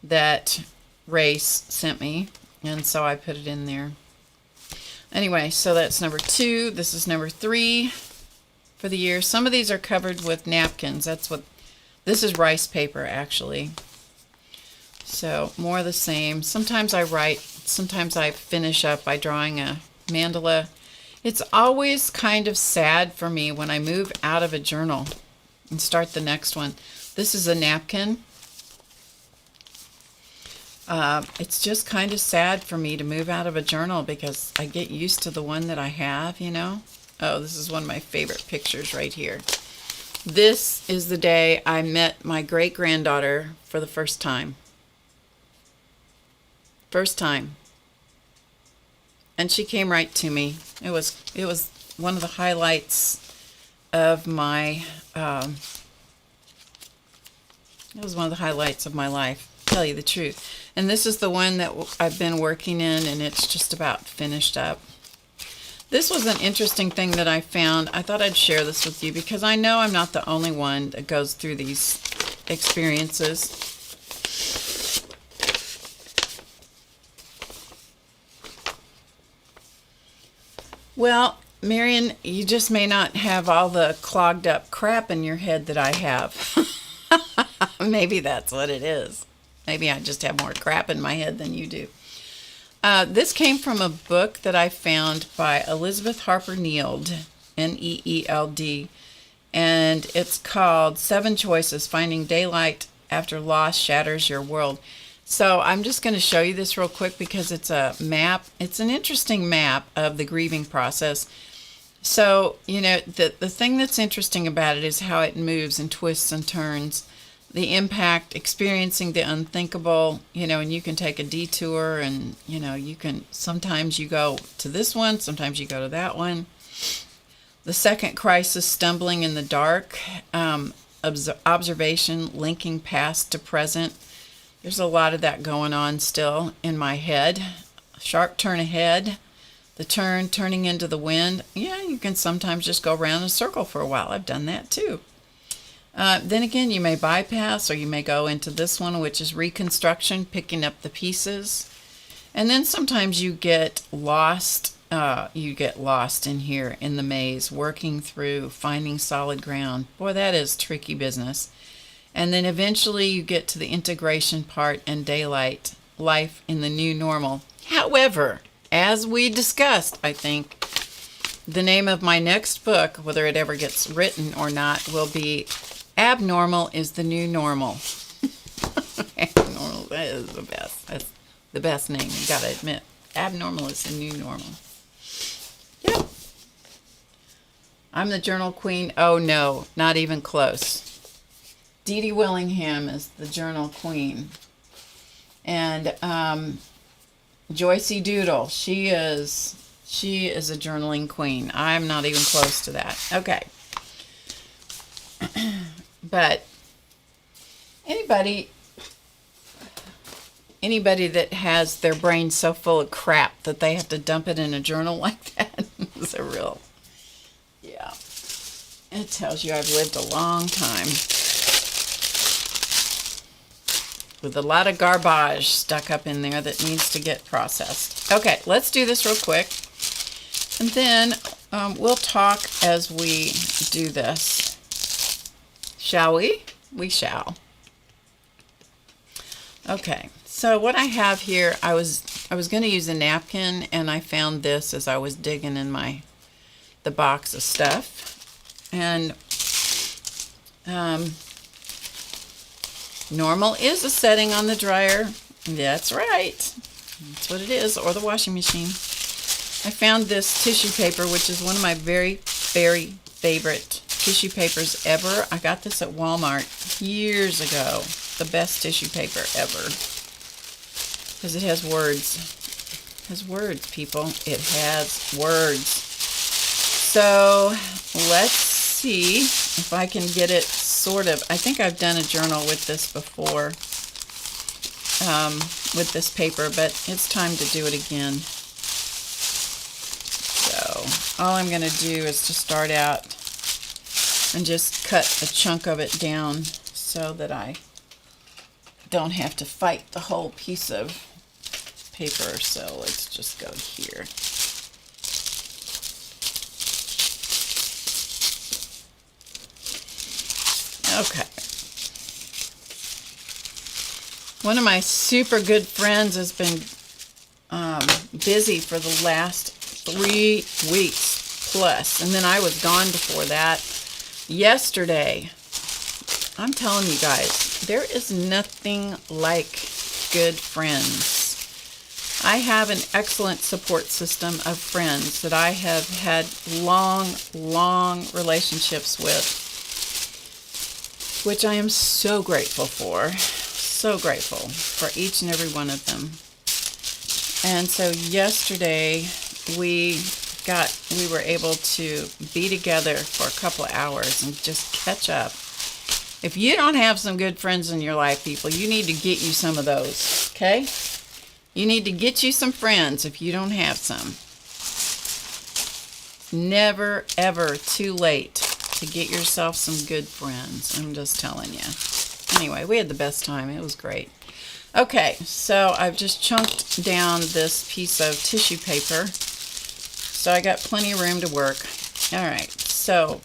that Race sent me, and so I put it in there. Anyway, so that's number 2. This is number 3 for the year. Some of these are covered with napkins. This is rice paper, actually. So more of the same. Sometimes I write, sometimes I finish up by drawing a mandala. It's always kind of sad for me when I move out of a journal and start the next one. This is a napkin. It's just kind of sad for me to move out of a journal because I get used to the one that I have, you know. Oh, this is one of my favorite pictures right here. This is the day I met my great-granddaughter for the first time. First time. And she came right to me. It was one of the highlights of my it was one of the highlights of my life, to tell you the truth. And this is the one that I've been working in, and it's just about finished up. This was an interesting thing that I found. I thought I'd share this with you because I know I'm not the only one that goes through these experiences. Well, Marion, you just may not have all the clogged up crap in your head that I have. Maybe that's what it is. Maybe I just have more crap in my head than you do. This came from a book that I found by Elizabeth Harper Neeld, Neeld, and it's called 7 Choices, Finding Daylight After Loss Shatters Your World. So I'm just going to show you this real quick because it's a map. It's an interesting map of the grieving process. So, you know, the thing that's interesting about it is how it moves and twists and turns. The impact, experiencing the unthinkable, you know, and you can take a detour and, you know, you can, sometimes you go to this one, sometimes you go to that one. The second crisis, stumbling in the dark, observation, linking past to present. There's a lot of that going on still in my head. Sharp turn ahead, the turning into the wind. Yeah, you can sometimes just go around in a circle for a while. I've done that too. Then again, you may bypass, or you may go into this one, which is reconstruction, picking up the pieces. And then sometimes you get lost. You get lost in here in the maze, working through, finding solid ground. Boy, that is tricky business. And then eventually you get to the integration part and daylight, life in the new normal. However, as we discussed, I think, the name of my next book, whether it ever gets written or not, will be Abnormal is the New Normal. Abnormal, that is the best. That's the best name, you gotta admit. Abnormal is the new normal. Yep. I'm the journal queen. Oh no, not even close. Dee Dee Willingham is the journal queen. And Joycey Doodle, she is a journaling queen. I'm not even close to that. Okay. But anybody that has their brain so full of crap that they have to dump it in a journal like that is a real, yeah. It tells you I've lived a long time with a lot of garbage stuck up in there that needs to get processed. Okay, let's do this real quick. And then we'll talk as we do this. Shall we? We shall. Okay, so what I have here, I was going to use a napkin, and I found this as I was digging in the box of stuff. And normal is a setting on the dryer. That's right. That's what it is, or the washing machine. I found this tissue paper, which is one of my very, very favorite tissue papers ever. I got this at Walmart years ago. The best tissue paper ever. Because it has words. It has words, people. It has words. So let's see if I can get it sort of. I think I've done a journal with this before. with this paper, but it's time to do it again. So all I'm going to do is to start out and just cut a chunk of it down so that I don't have to fight the whole piece of paper. So let's just go here. Okay. One of my super good friends has been busy for the last 3 weeks plus, and then I was gone before that. Yesterday, I'm telling you guys, there is nothing like good friends. I have an excellent support system of friends that I have had long, long relationships with, which I am so grateful for. So grateful for each and every one of them. And so yesterday we were able to be together for a couple of hours and just catch up. If you don't have some good friends in your life, people, you need to get you some of those, okay? You need to get you some friends if you don't have some. Never, ever too late to get yourself some good friends. I'm just telling you. Anyway, we had the best time. It was great. Okay, so I've just chunked down this piece of tissue paper. So I got plenty of room to work. All right, so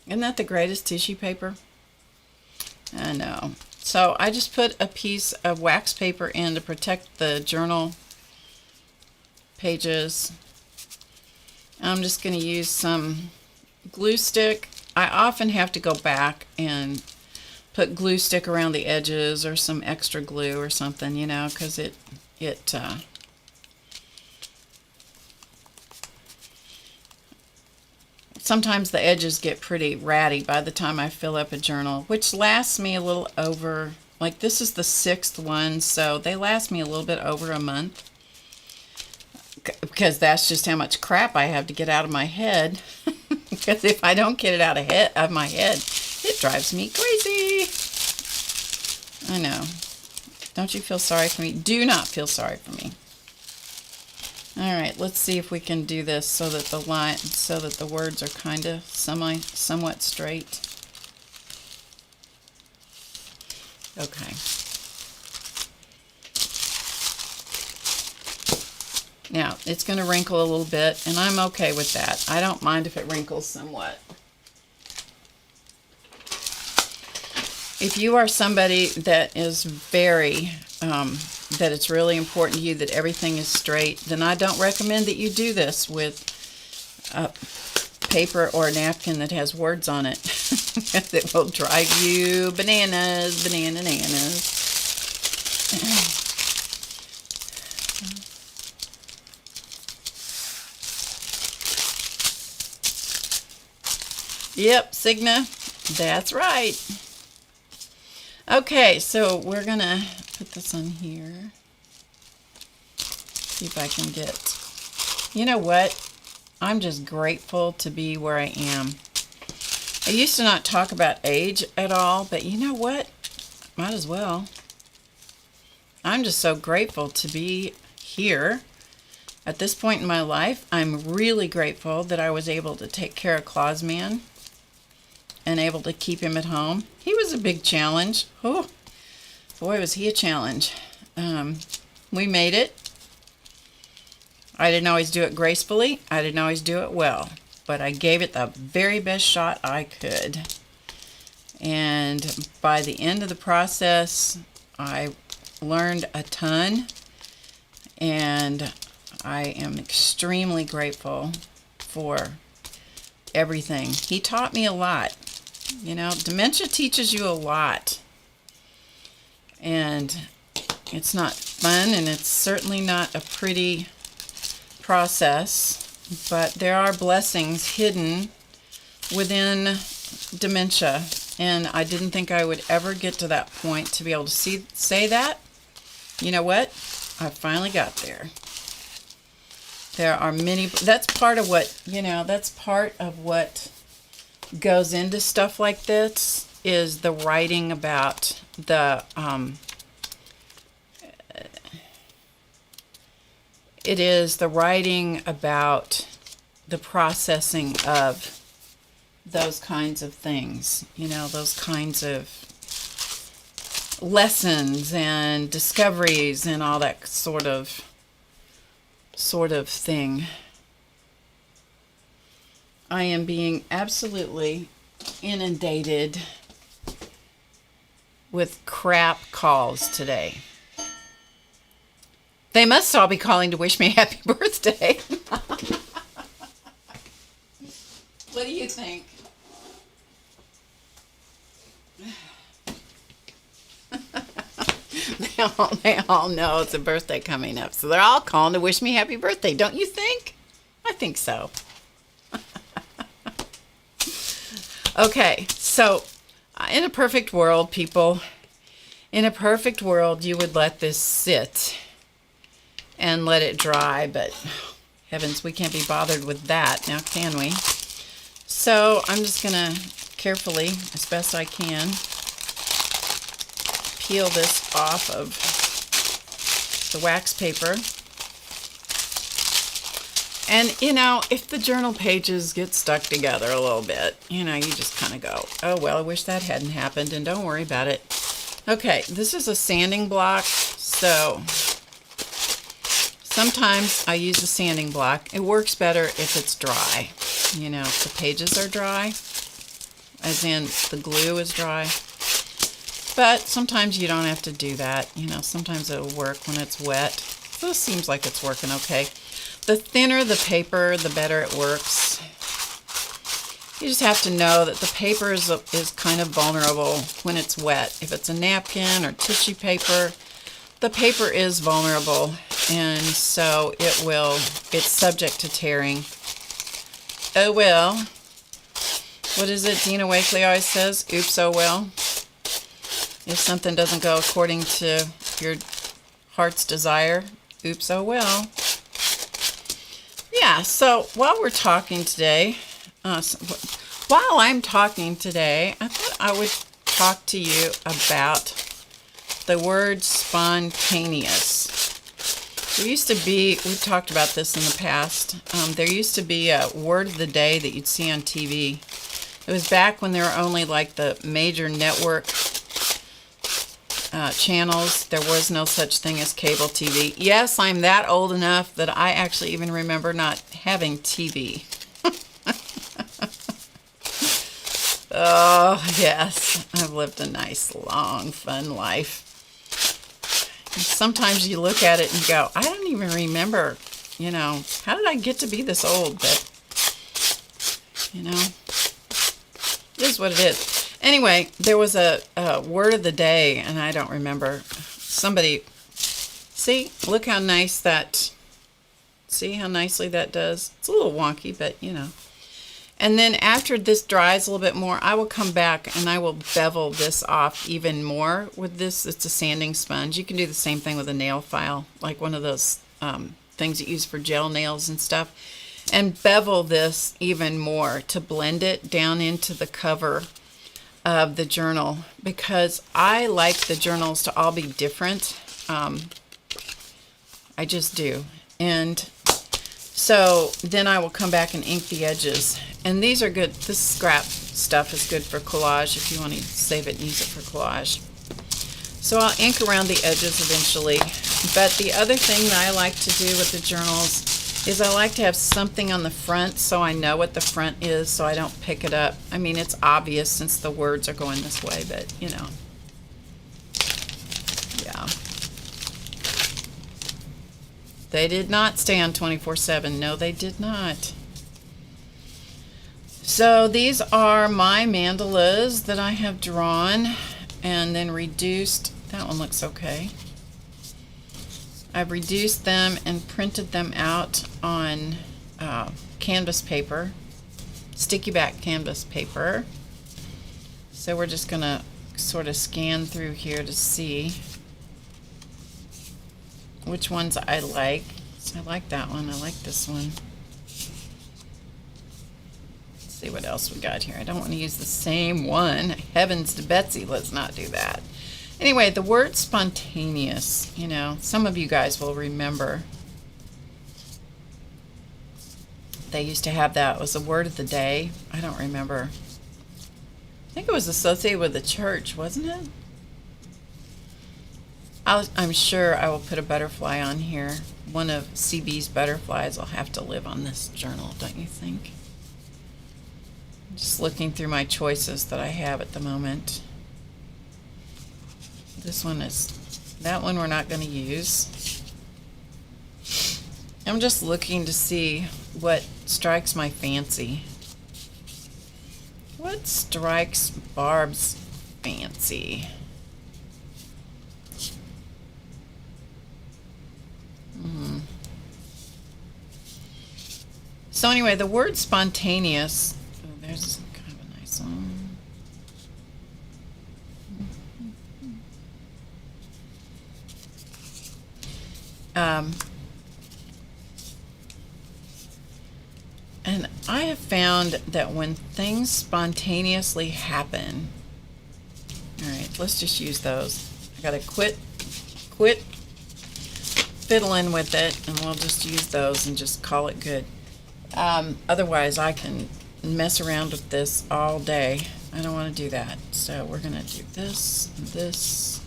isn't that the greatest tissue paper? I know. So I just put a piece of wax paper in to protect the journal pages. I'm just going to use some glue stick. I often have to go back and put glue stick around the edges or some extra glue or something, you know, because sometimes the edges get pretty ratty by the time I fill up a journal, which lasts me a little over, like this is the 6th one, so they last me a little bit over a month. Because that's just how much crap I have to get out of my head. Because if I don't get it out of my head, it drives me crazy. I know. Don't you feel sorry for me? Do not feel sorry for me. All right, let's see if we can do this so that the words are kind of somewhat straight. Okay. Now, it's going to wrinkle a little bit, and I'm okay with that. I don't mind if it wrinkles somewhat. If you are somebody that is that it's really important to you that everything is straight, then I don't recommend that you do this with paper or a napkin that has words on it. That will drive you bananas. Yep, Cigna. That's right. Okay, so we're going to put this on here. See if I can get... You know what? I'm just grateful to be where I am. I used to not talk about age at all, but you know what? Might as well. I'm just so grateful to be here. At this point in my life, I'm really grateful that I was able to take care of Claus Man and able to keep him at home. He was a big challenge. Oh, boy, was he a challenge. We made it. I didn't always do it gracefully. I didn't always do it well. But I gave it the very best shot I could. And by the end of the process, I learned a ton. And I am extremely grateful for everything. He taught me a lot. You know, dementia teaches you a lot. And it's not fun, and it's certainly not a pretty process, but there are blessings hidden within dementia, and I didn't think I would ever get to that point to be able to say that. You know what? I finally got there. There are many, that's part of what goes into stuff like this is the writing about the it is the writing about the processing of those kinds of things, you know, those kinds of lessons and discoveries and all that sort of thing. I am being absolutely inundated with crap calls today. They must all be calling to wish me happy birthday. What do you think? They all know it's a birthday coming up, so they're all calling to wish me happy birthday, don't you think? I think so. Okay, so in a perfect world, people, in a perfect world, you would let this sit and let it dry, but heavens, we can't be bothered with that now, can we? So I'm just going to carefully, as best I can, peel this off of the wax paper. And, you know, if the journal pages get stuck together a little bit, you know, you just kind of go, oh, well, I wish that hadn't happened, and don't worry about it. Okay, this is a sanding block, so sometimes I use a sanding block. It works better if it's dry. You know, if the pages are dry, as in the glue is dry. But sometimes you don't have to do that. You know, sometimes it'll work when it's wet. So this seems like it's working okay. The thinner the paper, the better it works. You just have to know that the paper is kind of vulnerable when it's wet. If it's a napkin or tissue paper, the paper is vulnerable, and so it's subject to tearing. Oh well. What is it Dina Wakley always says? Oops, oh well. If something doesn't go according to your heart's desire, oops, oh well. Yeah, so while I'm talking today, I thought I would talk to you about the word spontaneous. There used to be, we've talked about this in the past, there used to be a word of the day that you'd see on TV. It was back when there were only like the major network channels. There was no such thing as cable TV. Yes, I'm that old enough that I actually even remember not having TV. Oh, yes. I've lived a nice, long, fun life. And sometimes you look at it and you go, I don't even remember, you know, how did I get to be this old? But, you know, it is what it is. Anyway, there was a word of the day, and I don't remember. Somebody, see, look how nice that, see how nicely that does? It's a little wonky, but, you know. And then after this dries a little bit more, I will come back and I will bevel this off even more with this. It's a sanding sponge. You can do the same thing with a nail file, like one of those things you use for gel nails and stuff. And bevel this even more to blend it down into the cover of the journal, because I like the journals to all be different. I just do. And so then I will come back and ink the edges. And these are good. This scrap stuff is good for collage if you want to save it and use it for collage. So I'll ink around the edges eventually. But the other thing that I like to do with the journals is I like to have something on the front so I know what the front is so I don't pick it up. I mean, it's obvious since the words are going this way, but you know. Yeah. They did not stay on 24/7. No, they did not. So these are my mandalas that I have drawn and then reduced. That one looks okay. I've reduced them and printed them out on canvas paper, sticky back canvas paper. So we're just going to sort of scan through here to see which ones I like. So I like that one. I like this one. Let's see what else we got here. I don't want to use the same one. Heavens to Betsy, let's not do that. Anyway, the word spontaneous, you know, some of you guys will remember. They used to have that. It was the word of the day. I don't remember. I think it was associated with the church, wasn't it? I'm sure I will put a butterfly on here. One of CB's butterflies will have to live on this journal, don't you think? I'm just looking through my choices that I have at the moment. This one is, that one we're not going to use. I'm just looking to see what strikes my fancy. What strikes Barb's fancy? So anyway, the word spontaneous, oh, there's kind of a nice one. And I have found that when things spontaneously happen, all right, let's just use those. I gotta quit fiddling with it, and we'll just use those and just call it good. Otherwise, I can mess around with this all day. I don't want to do that. So we're gonna do this, and this,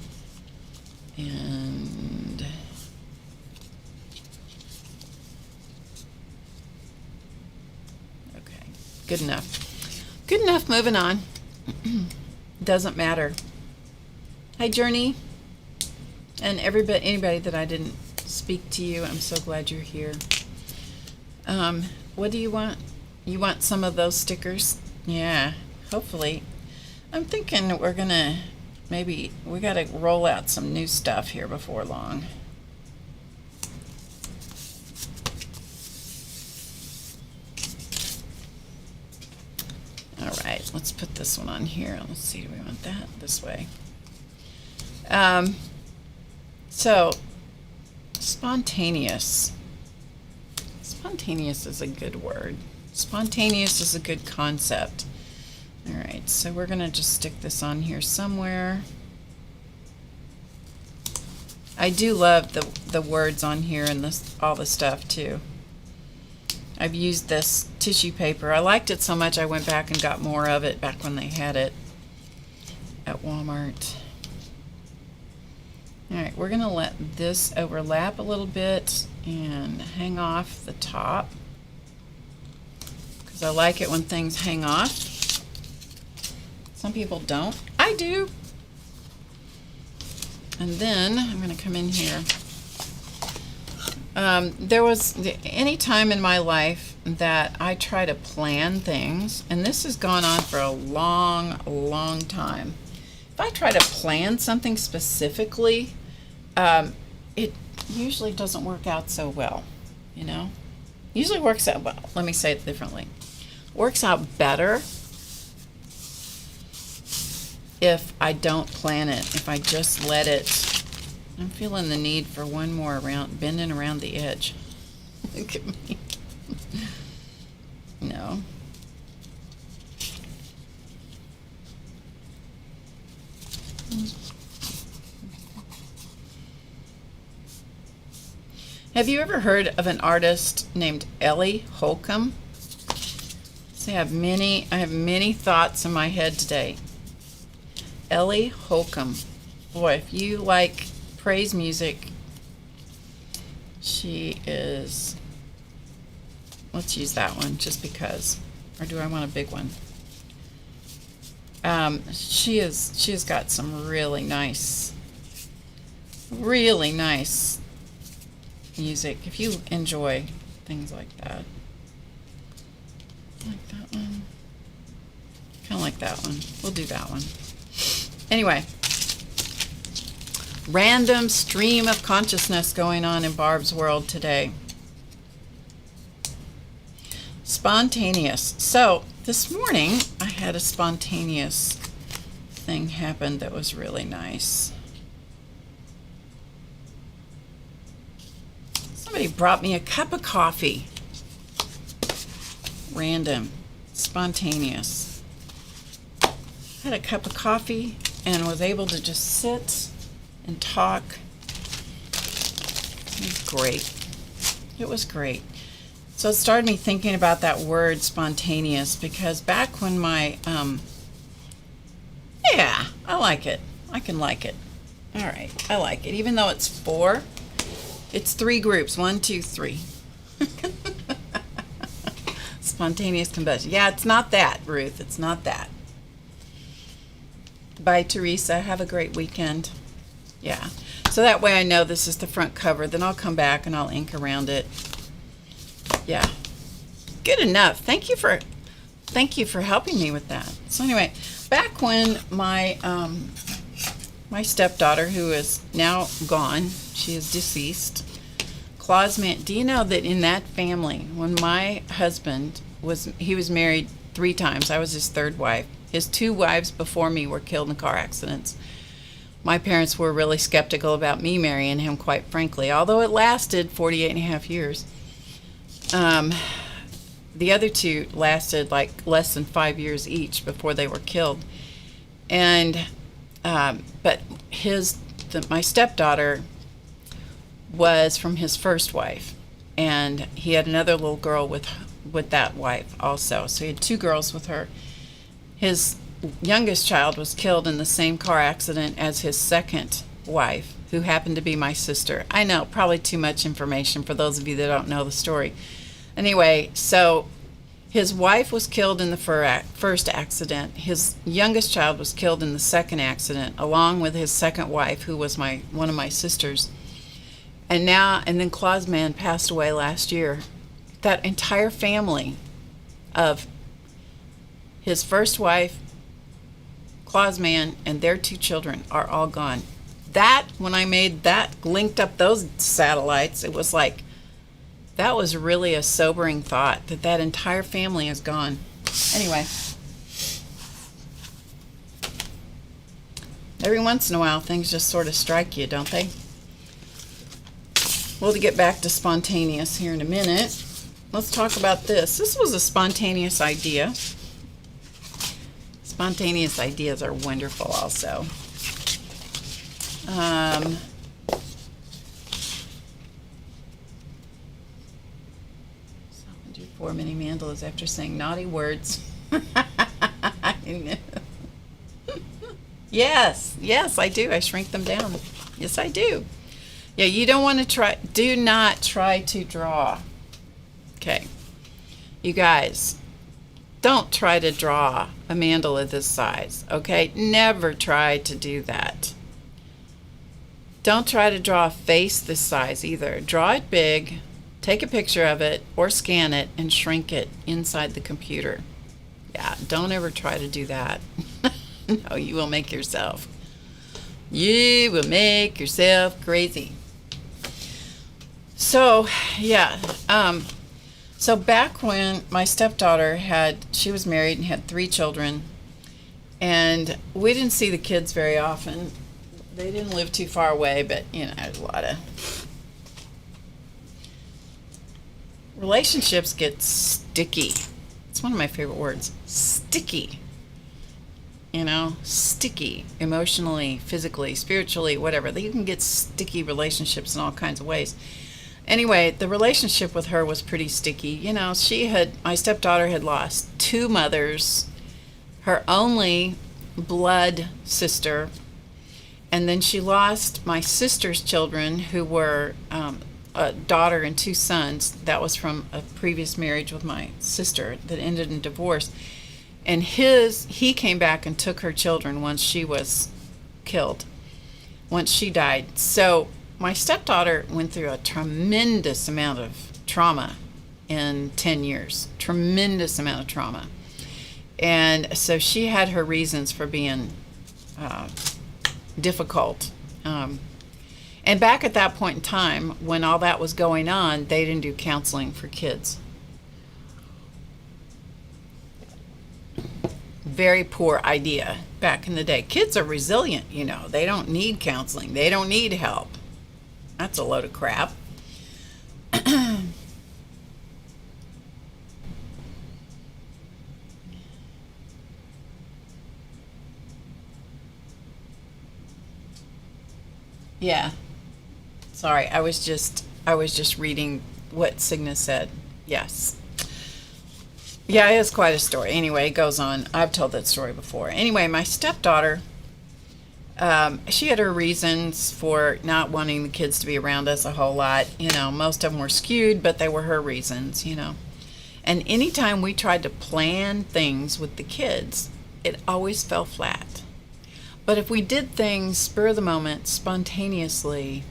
and okay, good enough. Good enough. Moving on. Doesn't matter. Hi, Journey, and anybody that I didn't speak to you. I'm so glad you're here. What do you want? You want some of those stickers? Yeah, hopefully. I'm thinking we're gonna we gotta roll out some new stuff here before long. All right, let's put this one on here. Let's see, do we want that this way? So spontaneous. Spontaneous is a good word. Spontaneous is a good concept. All right, so we're going to just stick this on here somewhere. I do love the words on here and all the stuff too. I've used this tissue paper. I liked it so much I went back and got more of it back when they had it at Walmart. All right, we're going to let this overlap a little bit and hang off the top, because I like it when things hang off. Some people don't. I do. And then I'm going to come in here. There was any time in my life that I try to plan things, and this has gone on for a long, long time. If I try to plan something specifically, it usually doesn't work out so well, you know? Usually works out well. Let me say it differently. Works out better if I don't plan it, if I just let it. I'm feeling the need for one more bending around the edge. Look at me. No. Have you ever heard of an artist named Ellie Holcomb? See, I have many thoughts in my head today. Ellie Holcomb. Boy, if you like praise music, she is. Let's use that one just because. Or do I want a big one? She has got some really nice music. If you enjoy things like that. Like that one. Kind of like that one. We'll do that one. Anyway, random stream of consciousness going on in Barb's world today. Spontaneous. So this morning I had a spontaneous thing happen that was really nice. Somebody brought me a cup of coffee. Random. spontaneous. Had a cup of coffee and was able to just sit and talk. It was great. It was great. So it started me thinking about that word spontaneous, because back when my, yeah, I like it. I can like it. All right, I like it. Even though it's 4, it's 3 groups. 1, 2, 3. Spontaneous combustion. Yeah, it's not that, Ruth. It's not that. Bye, Teresa. Have a great weekend. Yeah. So that way I know this is the front cover. Then I'll come back and I'll ink around it. Yeah. Good enough. Thank you for helping me with that. So anyway, back when my my stepdaughter, who is now gone, she is deceased, Clausman, do you know that in that family, when my husband he was married 3 times. I was his 3rd wife. His 2 wives before me were killed in car accidents. My parents were really skeptical about me marrying him, quite frankly, although it lasted 48 and a half years. The other 2 lasted like less than 5 years each before they were killed. And but my stepdaughter was from his first wife, and he had another little girl with that wife also. So he had 2 girls with her. His youngest child was killed in the same car accident as his second wife, who happened to be my sister. I know, probably too much information for those of you that don't know the story. Anyway, so his wife was killed in the first accident. His youngest child was killed in the second accident, along with his second wife, who was one of my sisters. And then Clausman passed away last year. That entire family of his first wife, Clausman, and their 2 children are all gone. That, when I made that, linked up those satellites, it was like, that was really a sobering thought, that entire family is gone. Anyway, every once in a while, things just sort of strike you, don't they? We'll get back to spontaneous here in a minute. Let's talk about this. This was a spontaneous idea. Spontaneous ideas are wonderful also. 4 mini mandalas after saying naughty words. Yes, I do. I shrink them down. Yes, I do. Yeah, you don't want to do not try to draw. Okay. You guys, don't try to draw a mandala this size, okay? Never try to do that. Don't try to draw a face this size either. Draw it big, take a picture of it, or scan it and shrink it inside the computer. Yeah, don't ever try to do that. No, you will make yourself. You will make yourself crazy. So, yeah. So back when my stepdaughter she was married and had 3 children, and we didn't see the kids very often. They didn't live too far away, but, there's a lot of relationships get sticky. It's one of my favorite words. Sticky. Sticky. Emotionally, physically, spiritually, whatever. You can get sticky relationships in all kinds of ways. Anyway, the relationship with her was pretty sticky. My stepdaughter had lost 2 mothers, her only blood sister, and then she lost my sister's children, who were a daughter and 2 sons. That was from a previous marriage with my sister that ended in divorce. And he came back and took her children once she was killed, once she died. So my stepdaughter went through a tremendous amount of trauma in 10 years. Tremendous amount of trauma. And so she had her reasons for being difficult. And back at that point in time, when all that was going on, they didn't do counseling for kids. Very poor idea back in the day. Kids are resilient, They don't need counseling. They don't need help. That's a load of crap. Yeah. Sorry, I was just reading what Cigna said. Yes. Yeah, it is quite a story. Anyway, it goes on. I've told that story before. Anyway, my stepdaughter, she had her reasons for not wanting the kids to be around us a whole lot. You know, most of them were skewed, but they were her reasons, you know. And anytime we tried to plan things with the kids, it always fell flat. But if we did things spur of the moment, spontaneously,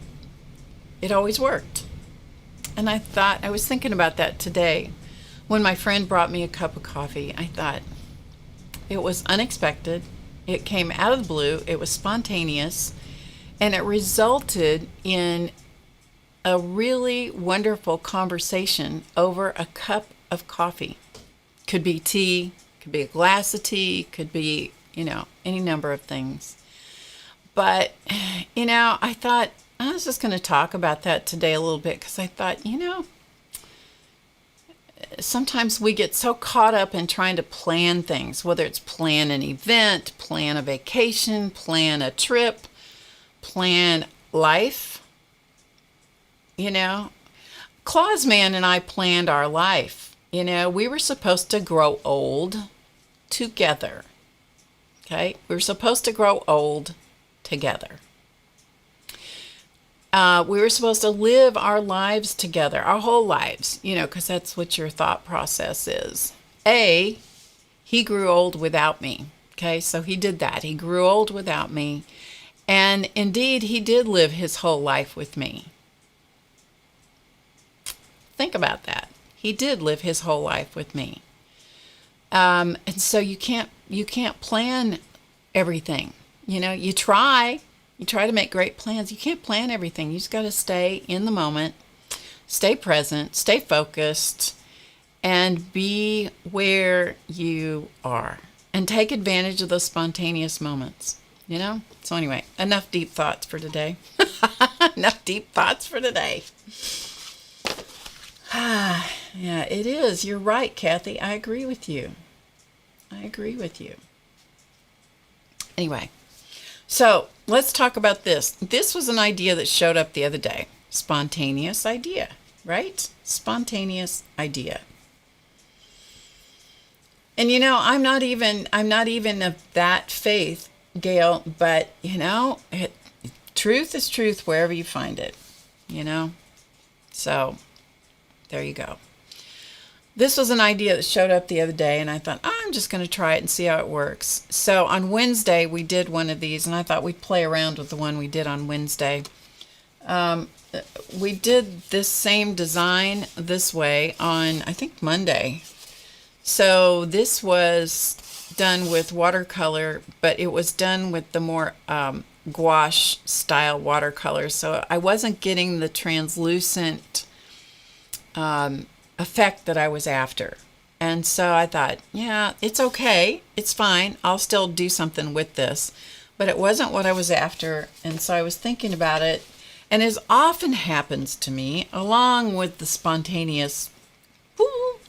it always worked. And I was thinking about that today. When my friend brought me a cup of coffee, I thought it was unexpected. It came out of the blue. It was spontaneous. And it resulted in a really wonderful conversation over a cup of coffee. Could be tea, could be a glass of tea, could be, you know, any number of things. But, you know, I thought I was just going to talk about that today a little bit because I thought, you know, sometimes we get so caught up in trying to plan things, whether it's plan an event, plan a vacation, plan a trip, plan life. You know, Clausman and I planned our life. You know, we were supposed to grow old together. Okay? We were supposed to grow old together. We were supposed to live our lives together, our whole lives, you know, because that's what your thought process is. He grew old without me. Okay, so he did that. He grew old without me. And indeed, he did live his whole life with me. Think about that. He did live his whole life with me. And so you can't plan everything. You know, you try to make great plans. You can't plan everything. You just got to stay in the moment, stay present, stay focused, and be where you are. And take advantage of those spontaneous moments, you know? So anyway, enough deep thoughts for today. Enough deep thoughts for today. Yeah, it is. You're right, Kathy. I agree with you. Anyway, so let's talk about this. This was an idea that showed up the other day. Spontaneous idea, right? Spontaneous idea. And you know, I'm not even of that faith, Gail, but you know, truth is truth wherever you find it, you know? So there you go. This was an idea that showed up the other day, and I thought, I'm just going to try it and see how it works. So on Wednesday, we did one of these, and I thought we'd play around with the one we did on Wednesday. We did this same design this way on, I think, Monday. So this was done with watercolor, but it was done with the more gouache style watercolors. So I wasn't getting the translucent effect that I was after. And so I thought, yeah, it's okay. It's fine. I'll still do something with this. But it wasn't what I was after. And so I was thinking about it. And as often happens to me, along with the spontaneous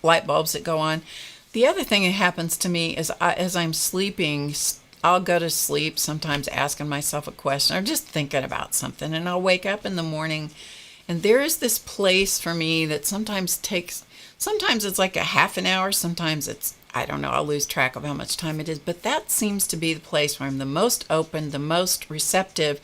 light bulbs that go on, the other thing that happens to me is as I'm sleeping, I'll go to sleep sometimes asking myself a question or just thinking about something. And I'll wake up in the morning and there is this place for me that sometimes it's like a half an hour. Sometimes it's, I don't know, I'll lose track of how much time it is. But that seems to be the place where I'm the most open, the most receptive.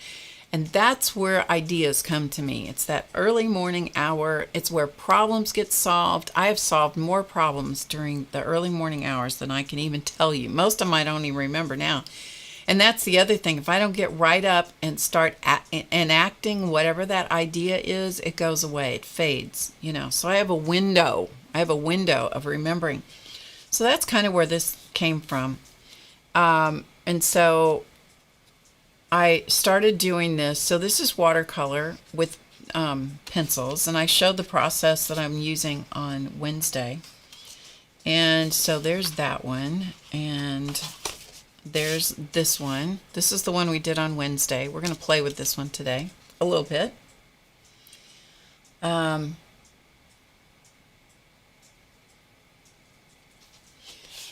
And that's where ideas come to me. It's that early morning hour. It's where problems get solved. I have solved more problems during the early morning hours than I can even tell you. Most of them I don't even remember now. And that's the other thing. If I don't get right up and start enacting whatever that idea is, it goes away. It fades, you know. So I have a window. Of remembering. So that's kind of where this came from. And so I started doing this. So this is watercolor with pencils. And I showed the process that I'm using on Wednesday. And so there's that one. And there's this one. This is the one we did on Wednesday. We're going to play with this one today a little bit.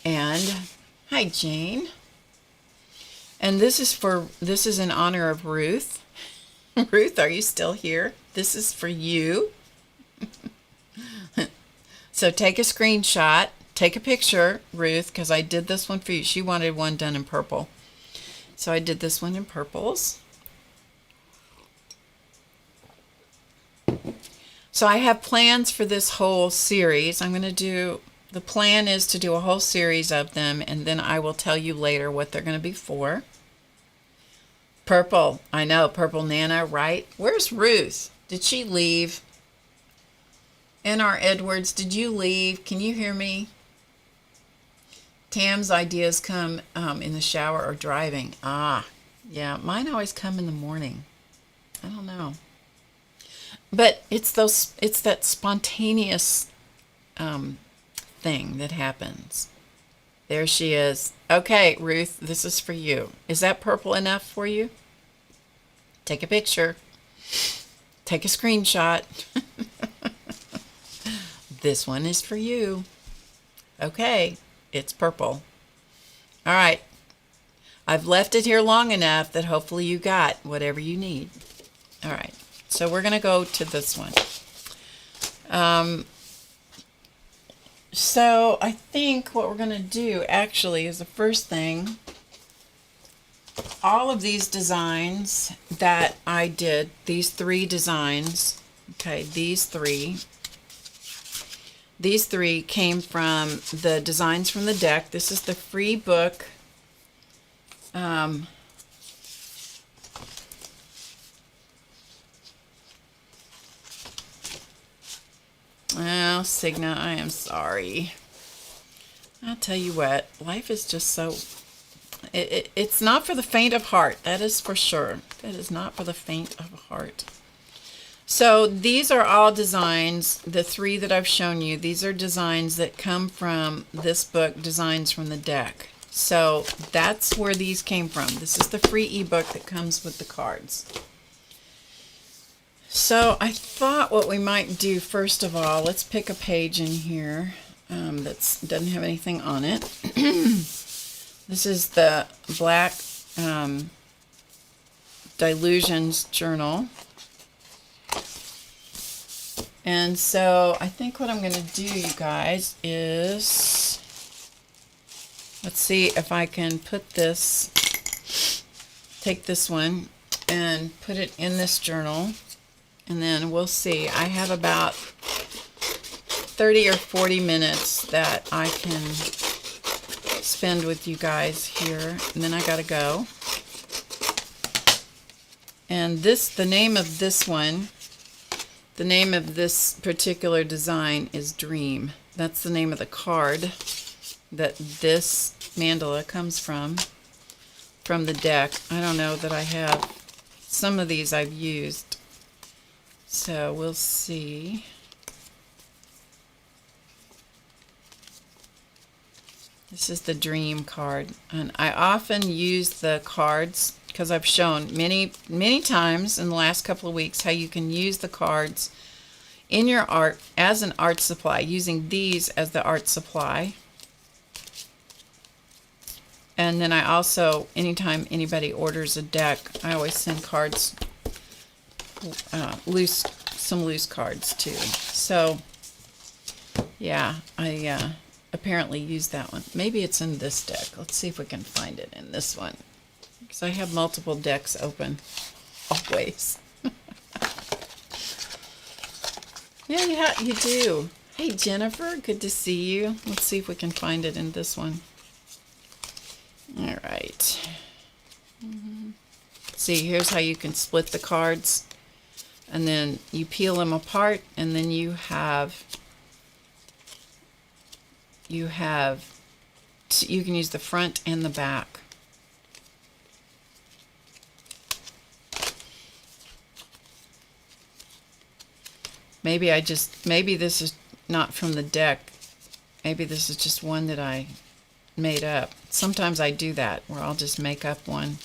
And hi, Jane. And this is in honor of Ruth. Ruth, are you still here? This is for you. So take a screenshot, take a picture, Ruth, because I did this one for you. She wanted one done in purple. So I did this one in purples. So I have plans for this whole series. The plan is to do a whole series of them, and then I will tell you later what they're going to be for. Purple. I know, purple Nana, right? Where's Ruth? Did she leave? N.R. Edwards, did you leave? Can you hear me? Tam's ideas come in the shower or driving. Ah, yeah, mine always come in the morning. I don't know. But it's that spontaneous thing that happens. There she is. Okay, Ruth, this is for you. Is that purple enough for you? Take a picture. Take a screenshot. This one is for you. Okay, it's purple. All right. I've left it here long enough that hopefully you got whatever you need. All right. So we're going to go to this one. So I think what we're going to do actually is the first thing, all of these designs that I did, these 3 designs, okay, these three came from the Designs from the Deck. This is the free book. Oh, Signa, I am sorry. I'll tell you what, life is just so... It's not for the faint of heart, that is for sure. That is not for the faint of heart. So these are all designs, the 3 that I've shown you, these are designs that come from this book, Designs from the Deck. So that's where these came from. This is the free ebook that comes with the cards. So I thought what we might do, first of all, let's pick a page in here that doesn't have anything on it. This is the Black Delusions Journal. And so I think what I'm going to do, you guys, is, let's see if I can put this, take this one and put it in this journal, and then we'll see. I have about 30 or 40 minutes that I can spend with you guys here, and then I gotta go. And this, the name of this one, the name of this particular design is Dream. That's the name of the card that this mandala comes from the deck. I don't know that I have, some of these I've used. So we'll see. This is the Dream card. And I often use the cards because I've shown many times in the last couple of weeks how you can use the cards in your art as an art supply, using these as the art supply. And then I also, anytime anybody orders a deck, I always send cards, some loose cards too. So yeah, I apparently use that one. Maybe it's in this deck. Let's see if we can find it in this one, because I have multiple decks open always. Yeah, you do. Hey Jennifer, good to see you. Let's see if we can find it in this one. All right. See, here's how you can split the cards, and then you peel them apart, and then you can use the front and the back. Maybe this is not from the deck. Maybe this is just one that I made up. Sometimes I do that, where I'll just make up one.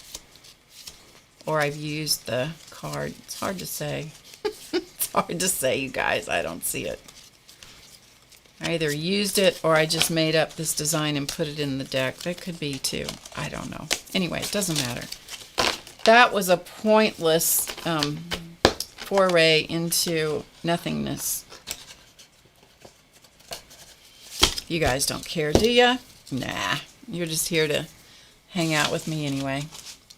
Or I've used the card. It's hard to say. It's hard to say, you guys. I don't see it. I either used it or I just made up this design and put it in the deck. That could be too. I don't know. Anyway, it doesn't matter. that was a pointless foray into nothingness. You guys don't care, do ya? Nah, you're just here to hang out with me anyway.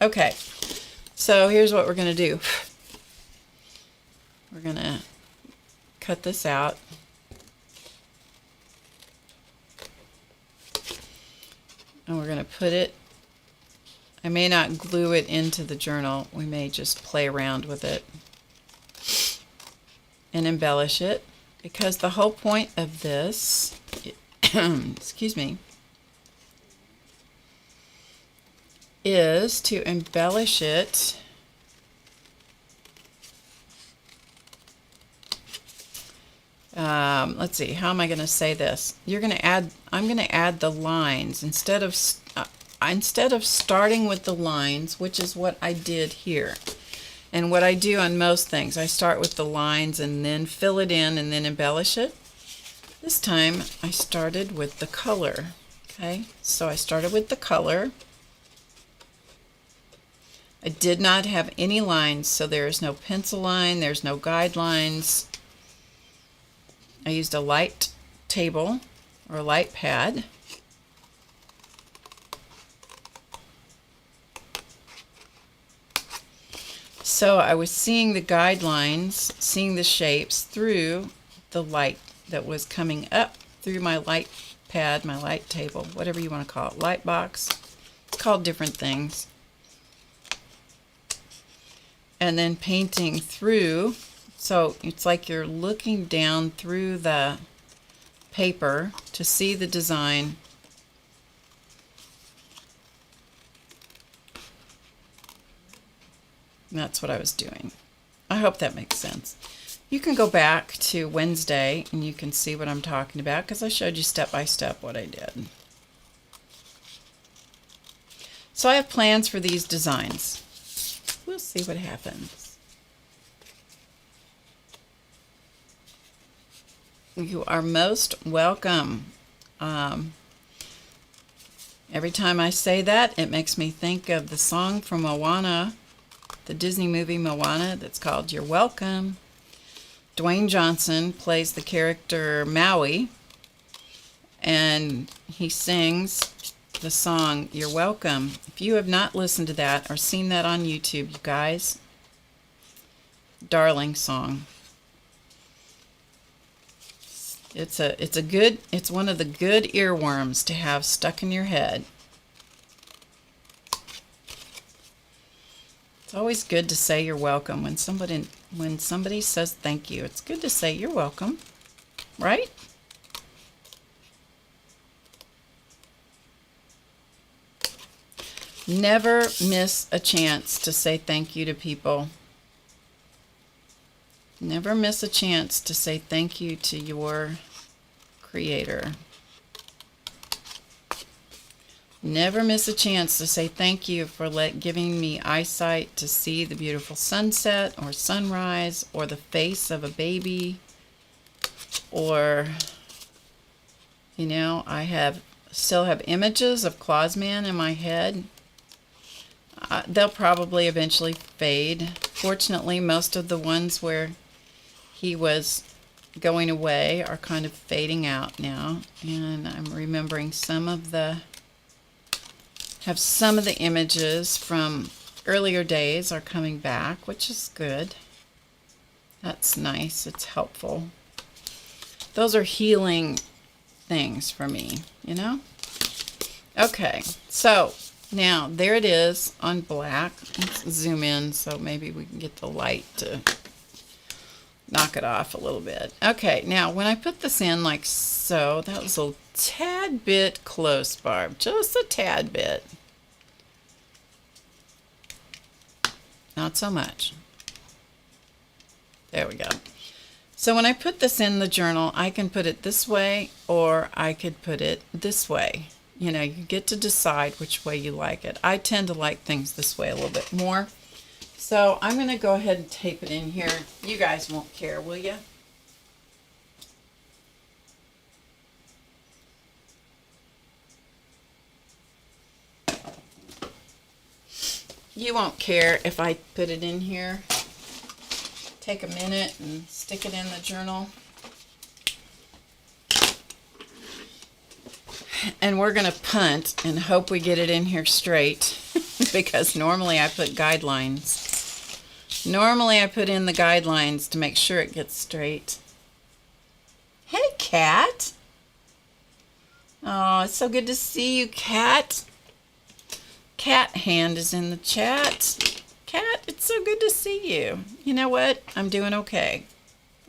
Okay, so here's what we're going to do. We're going to cut this out. And we're going to put it, I may not glue it into the journal. We may just play around with it and embellish it, because the whole point of this, excuse me, is to embellish it let's see, how am I going to say this? You're going to add, I'm going to add the lines instead of starting with the lines, which is what I did here. And what I do on most things, I start with the lines and then fill it in and then embellish it. This time I started with the color. Okay, so I started with the color. I did not have any lines, so there is no pencil line, there's no guidelines. I used a light table or a light pad. So I was seeing the guidelines, seeing the shapes through the light that was coming up through my light pad, my light table, whatever you want to call it, light box. It's called different things. And then painting through, so it's like you're looking down through the paper to see the design. And that's what I was doing. I hope that makes sense. You can go back to Wednesday and you can see what I'm talking about, because I showed you step by step what I did. So I have plans for these designs. We'll see what happens. You are most welcome. Every time I say that, it makes me think of the song from Moana, the Disney movie Moana, that's called You're Welcome. Dwayne Johnson plays the character Maui, and he sings the song You're Welcome. If you have not listened to that or seen that on YouTube, you guys, darling song. It's one of the good earworms to have stuck in your head. It's always good to say you're welcome when somebody says thank you. It's good to say you're welcome, right? Never miss a chance to say thank you to people. Never miss a chance to say thank you to your creator. Never miss a chance to say thank you for giving me eyesight to see the beautiful sunset or sunrise or the face of a baby, or, you know, I still have images of Clausman in my head. They'll probably eventually fade. Fortunately, most of the ones where he was going away are kind of fading out now, and I'm remembering some of the images from earlier days are coming back, which is good. That's nice. It's helpful. Those are healing things for me, you know? Okay, so now there it is on black. Let's zoom in so maybe we can get the light to knock it off a little bit. Okay, now when I put this in like so, that was a tad bit close, Barb, just a tad bit. Not so much. There we go. So when I put this in the journal, I can put it this way or I could put it this way. You know, you get to decide which way you like it. I tend to like things this way a little bit more. So I'm going to go ahead and tape it in here. You guys won't care, will you? You won't care if I put it in here. Take a minute and stick it in the journal. And we're going to punt and hope we get it in here straight because normally I put guidelines. Normally I put in the guidelines to make sure it gets straight. Hey, Cat. Oh, it's so good to see you, Cat. Cat Hand is in the chat. Cat, it's so good to see you. You know what? I'm doing okay.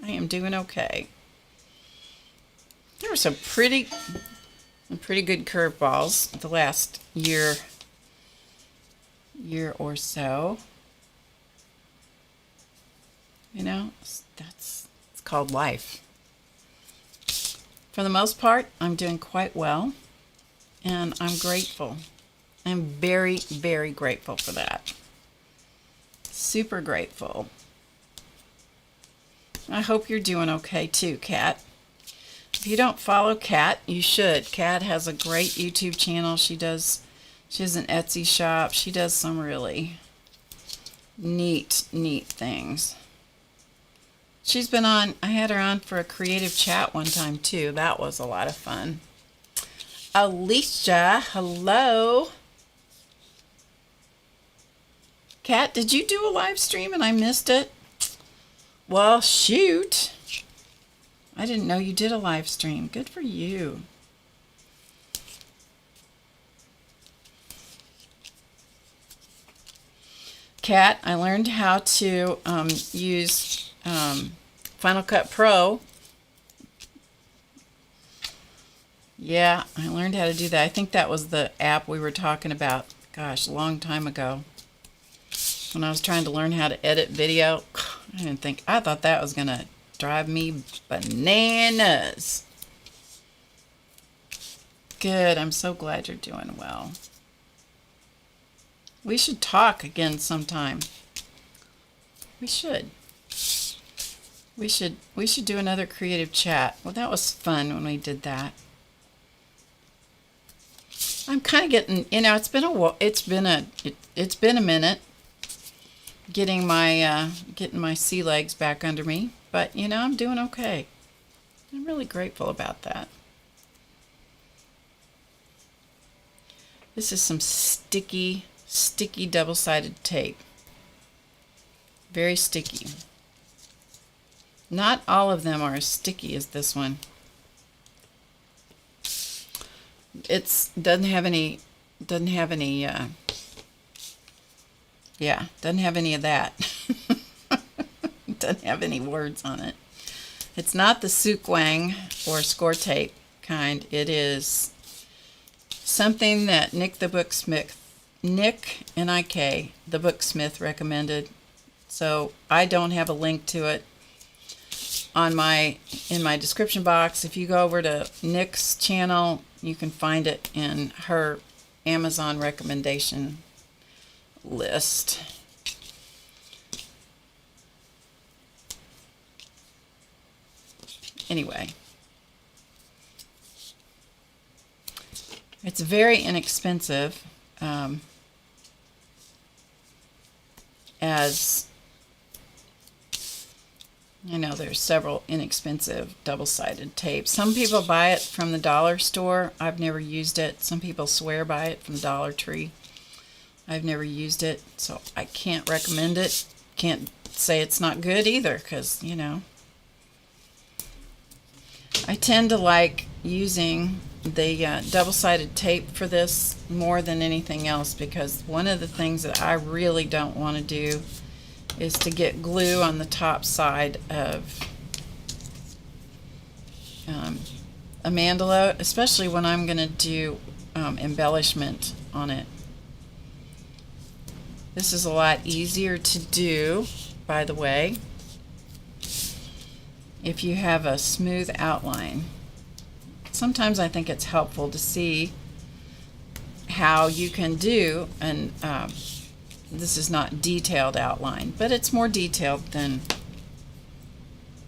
I am doing okay. There were some pretty good curveballs the last year or so. You know, it's called life. For the most part, I'm doing quite well, and I'm grateful. I'm very, very grateful for that. Super grateful. I hope you're doing okay too, Kat. If you don't follow Kat, you should. Kat has a great YouTube channel. She has an Etsy shop. She does some really neat things. She's been on, I had her on for a creative chat one time too. That was a lot of fun. Alicia, hello. Kat, did you do a live stream and I missed it? Well, shoot. I didn't know you did a live stream. Good for you. Kat, I learned how to use Final Cut Pro. Yeah, I learned how to do that. I think that was the app we were talking about, gosh, a long time ago. When I was trying to learn how to edit video, I thought that was going to drive me bananas. Good, I'm so glad you're doing well. We should talk again sometime. We should. We should do another creative chat. Well, that was fun when we did that. I'm kind of getting, it's been a minute getting my sea legs back under me, but I'm doing okay. I'm really grateful about that. This is some sticky double-sided tape. Very sticky. Not all of them are as sticky as this one. Doesn't have any of that. Doesn't have any words on it. It's not the Sukwang or score tape kind. It is something that Nick the Booksmith recommended. So I don't have a link to it in my description box. If you go over to Nick's channel, you can find it in her Amazon recommendation list. Anyway, it's very inexpensive, as I know there's several inexpensive double-sided tapes. Some people buy it from the dollar store. I've never used it. Some people swear by it from Dollar Tree. I've never used it, so I can't recommend it. Can't say it's not good either, because, I tend to like using the double-sided tape for this more than anything else, because one of the things that I really don't want to do is to get glue on the top side of a mandala, especially when I'm going to do embellishment on it. This is a lot easier to do, by the way, if you have a smooth outline. Sometimes I think it's helpful to see how you can do, and this is not detailed outline, but it's more detailed than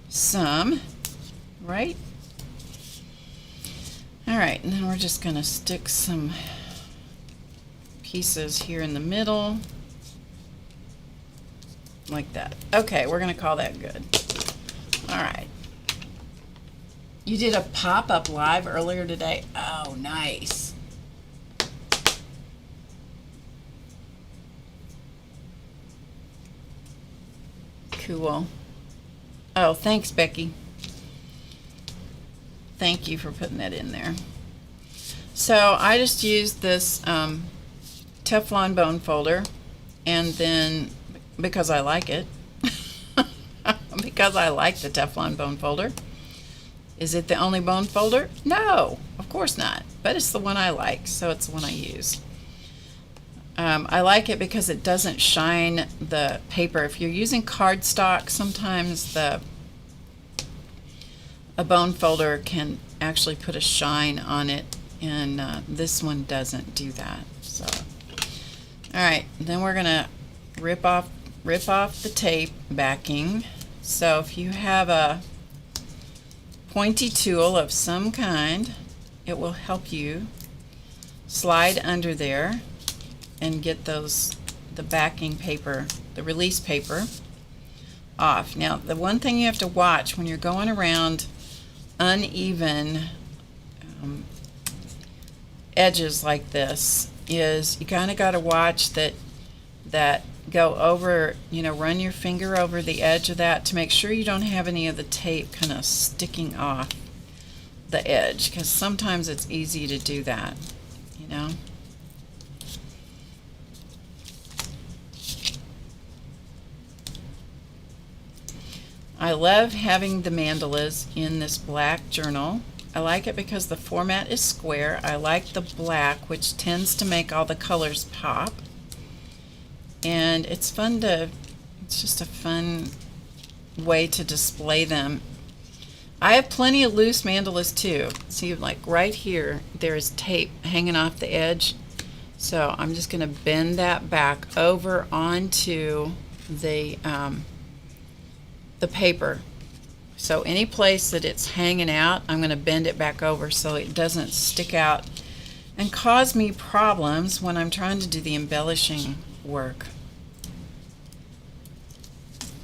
some, right? All right, and then we're just going to stick some pieces here in the middle. like that. Okay, we're gonna call that good. All right. You did a pop-up live earlier today. Oh, nice. Cool. Oh, thanks, Becky. Thank you for putting that in there. So I just used this Teflon bone folder, and then because I like it, because I like the Teflon bone folder. Is it the only bone folder? No, of course not. But it's the one I like, so it's the one I use. I like it because it doesn't shine the paper. If you're using cardstock, sometimes a bone folder can actually put a shine on it, and this one doesn't do that. So, all right, then we're gonna rip off the tape backing. So if you have a pointy tool of some kind, it will help you slide under there and get the backing paper, the release paper off. Now, the one thing you have to watch when you're going around uneven edges like this is you kind of got to watch that go over, run your finger over the edge of that to make sure you don't have any of the tape kind of sticking off the edge, because sometimes it's easy to do that, I love having the mandalas in this black journal. I like it because the format is square. I like the black, which tends to make all the colors pop. And it's just a fun way to display them. I have plenty of loose mandalas too. See, like right here, there's tape hanging off the edge. So I'm just gonna bend that back over onto the paper. So any place that it's hanging out, I'm gonna bend it back over so it doesn't stick out and cause me problems when I'm trying to do the embellishing work.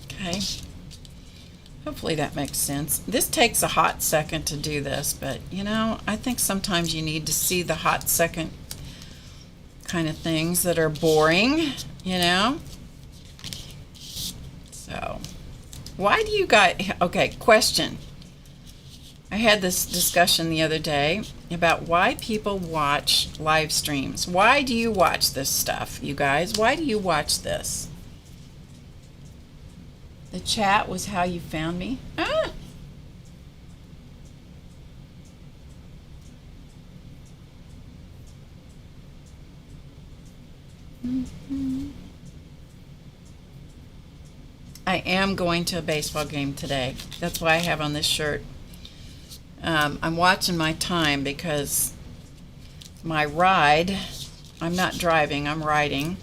Okay, hopefully that makes sense. This takes a hot second to do this, but I think sometimes you need to see the hot second kind of things that are boring, So, why do you guys, okay, question. I had this discussion the other day about why people watch live streams. Why do you watch this stuff, you guys? Why do you watch this? The chat was how you found me. Ah! I am going to a baseball game today. That's why I have on this shirt. I'm watching my time because my ride, I'm not driving, I'm riding.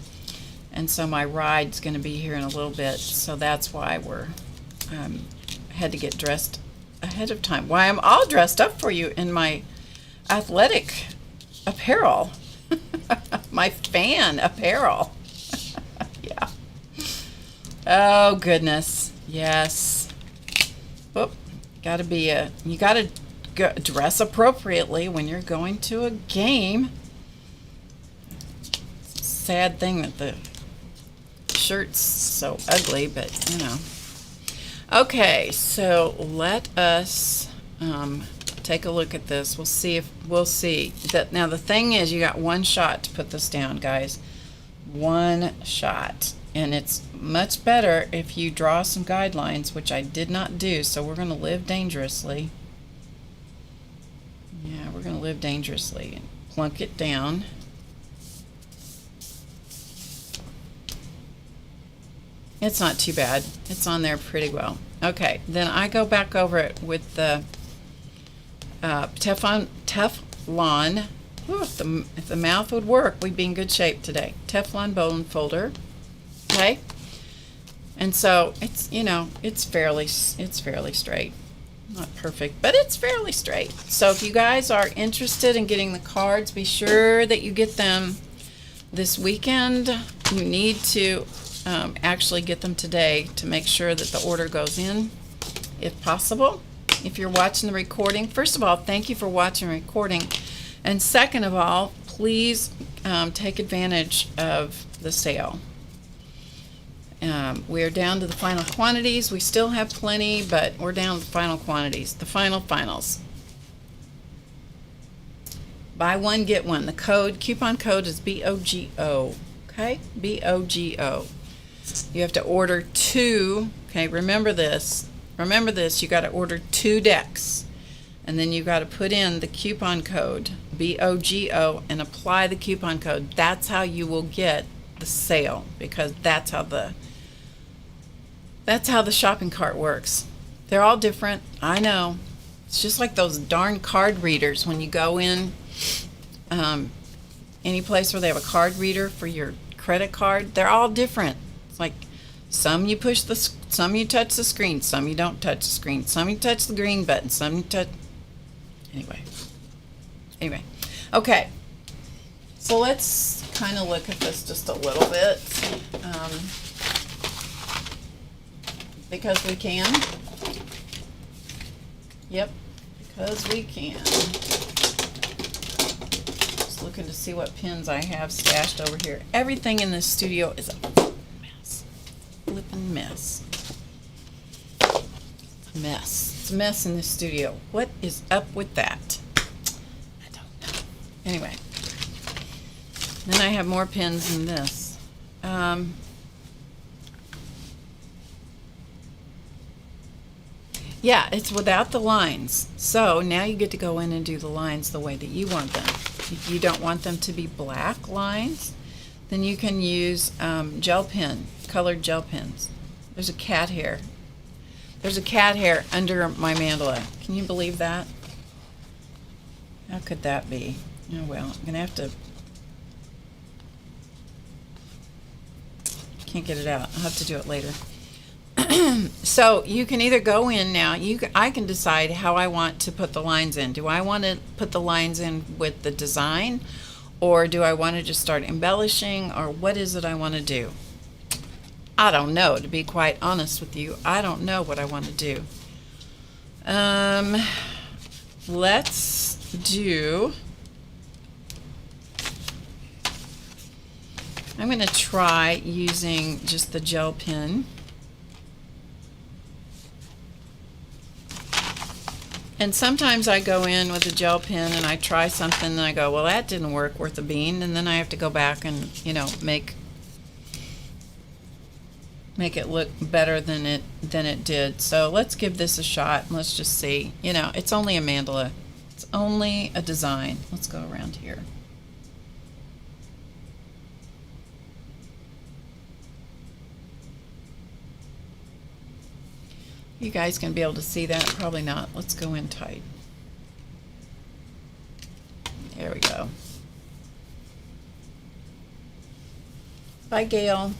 And so my ride's going to be here in a little bit. So that's why we're had to get dressed ahead of time. Why I'm all dressed up for you in my athletic apparel. My fan apparel. Yeah. Oh goodness. Yes. Whoop. You gotta dress appropriately when you're going to a game. It's a sad thing that the shirt's so ugly, but Okay, so let us take a look at this. We'll see that. Now the thing is, you got one shot to put this down, guys. One shot. And it's much better if you draw some guidelines, which I did not do, so we're going to live dangerously. Yeah, we're going to live dangerously and plunk it down. It's not too bad. It's on there pretty well. Okay, then I go back over it with the Teflon. Ooh, if the mouth would work, we'd be in good shape today. Teflon bone folder. Okay, and so it's it's fairly straight. Not perfect, but it's fairly straight. So if you guys are interested in getting the cards, be sure that you get them this weekend. You need to actually get them today to make sure that the order goes in, if possible. If you're watching the recording, first of all, thank you for watching the recording. And second of all, please take advantage of the sale. We're down to the final quantities. We still have plenty, but we're down to the final quantities, the finals. Buy one, get one. The coupon code is BOGO. Okay, BOGO. You have to order 2. Okay, remember this. You got to order 2 decks, and then you got to put in the coupon code BOGO and apply the coupon code. That's how you will get the sale, because that's how the shopping cart works. They're all different. I know. It's just like those darn card readers when you go in any place where they have a card reader for your credit card. They're all different. It's like some you touch the screen, some you don't touch the screen, some you touch the green button, some you touch. Anyway, okay. So let's kind of look at this just a little bit, because we can. Yep, because we can. Just looking to see what pins I have stashed over here. Everything in this studio is a mess. Flippin' mess. It's a mess. It's a mess in this studio. What is up with that? I don't know. Anyway. Then I have more pins than this. Yeah, it's without the lines. So now you get to go in and do the lines the way that you want them. If you don't want them to be black lines, then you can use colored gel pens. There's a cat hair. There's a cat hair under my mandala. Can you believe that? How could that be? Oh well, I'm gonna have to. Can't get it out. I'll have to do it later. So you can either go in now. I can decide how I want to put the lines in. Do I want to put the lines in with the design, or do I want to just start embellishing, or what is it I want to do? I don't know, to be quite honest with you. I don't know what I want to do. Let's do. I'm going to try using just the gel pen. And sometimes I go in with a gel pen and I try something and I go, well, that didn't work worth a bean, and then I have to go back and, make it look better than it did. So let's give this a shot and let's just see. It's only a mandala. It's only a design. Let's go around here. You guys can be able to see that? Probably not. Let's go in tight. There we go. Bye, Gail.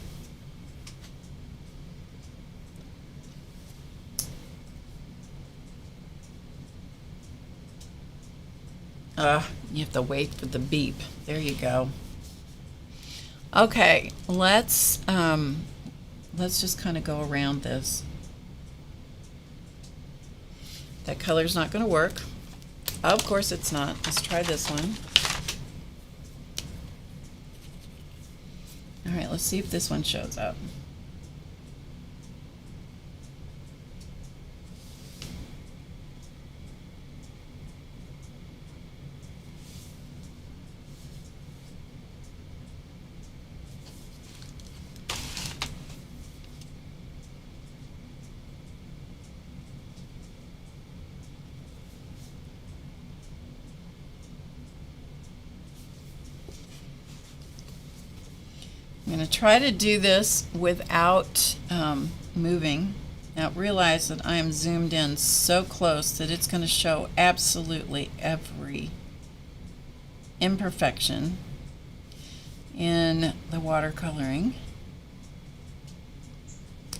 You have to wait for the beep. There you go. Okay, let's just kind of go around this. That color's not going to work. Of course it's not. Let's try this one. All right, let's see if this one shows up. I'm going to try to do this without moving. Now realize that I am zoomed in so close that it's going to show absolutely every imperfection in the watercoloring.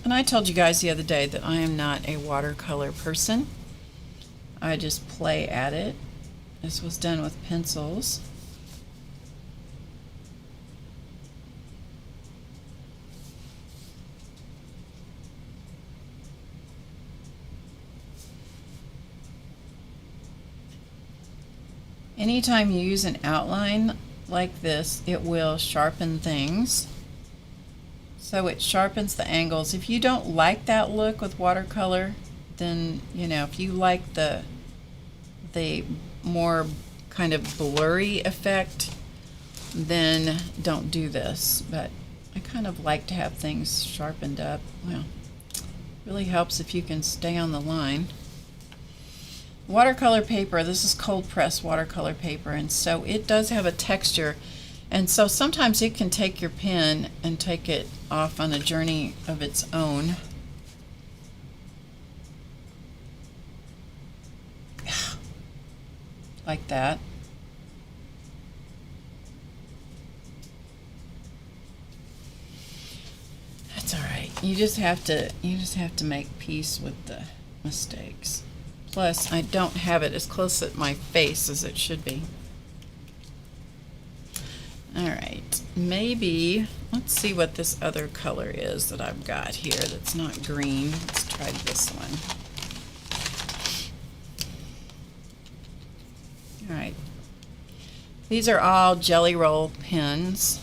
And I told you guys the other day that I am not a watercolor person. I just play at it. This was done with pencils. Anytime you use an outline like this, it will sharpen things. So it sharpens the angles. If you don't like that look with watercolor, then, you know, if you like the more kind of blurry effect, then don't do this. But I kind of like to have things sharpened up. Well, really helps if you can stay on the line. Watercolor paper, this is cold pressed watercolor paper, and so it does have a texture, and so sometimes it can take your pen and take it off on a journey of its own. Like that. That's all right. You just have to make peace with the mistakes. Plus, I don't have it as close at my face as it should be. All right, maybe, let's see what this other color is that I've got here that's not green. Let's try this one. All right, these are all Jelly Roll pens.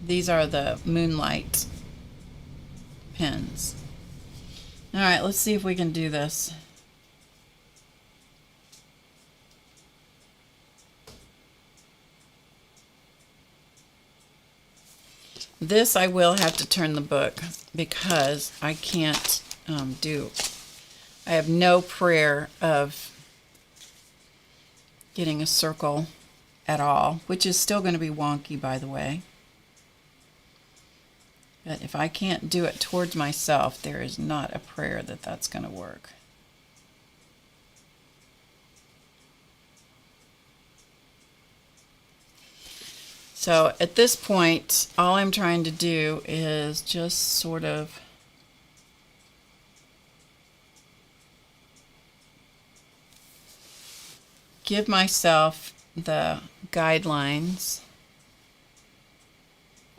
These are the Moonlight pens. All right, let's see if we can do this. This I will have to turn the book because I can't I have no prayer of getting a circle at all, which is still going to be wonky, by the way. But if I can't do it towards myself, there is not a prayer that that's going to work. So at this point, all I'm trying to do is just sort of give myself the guidelines,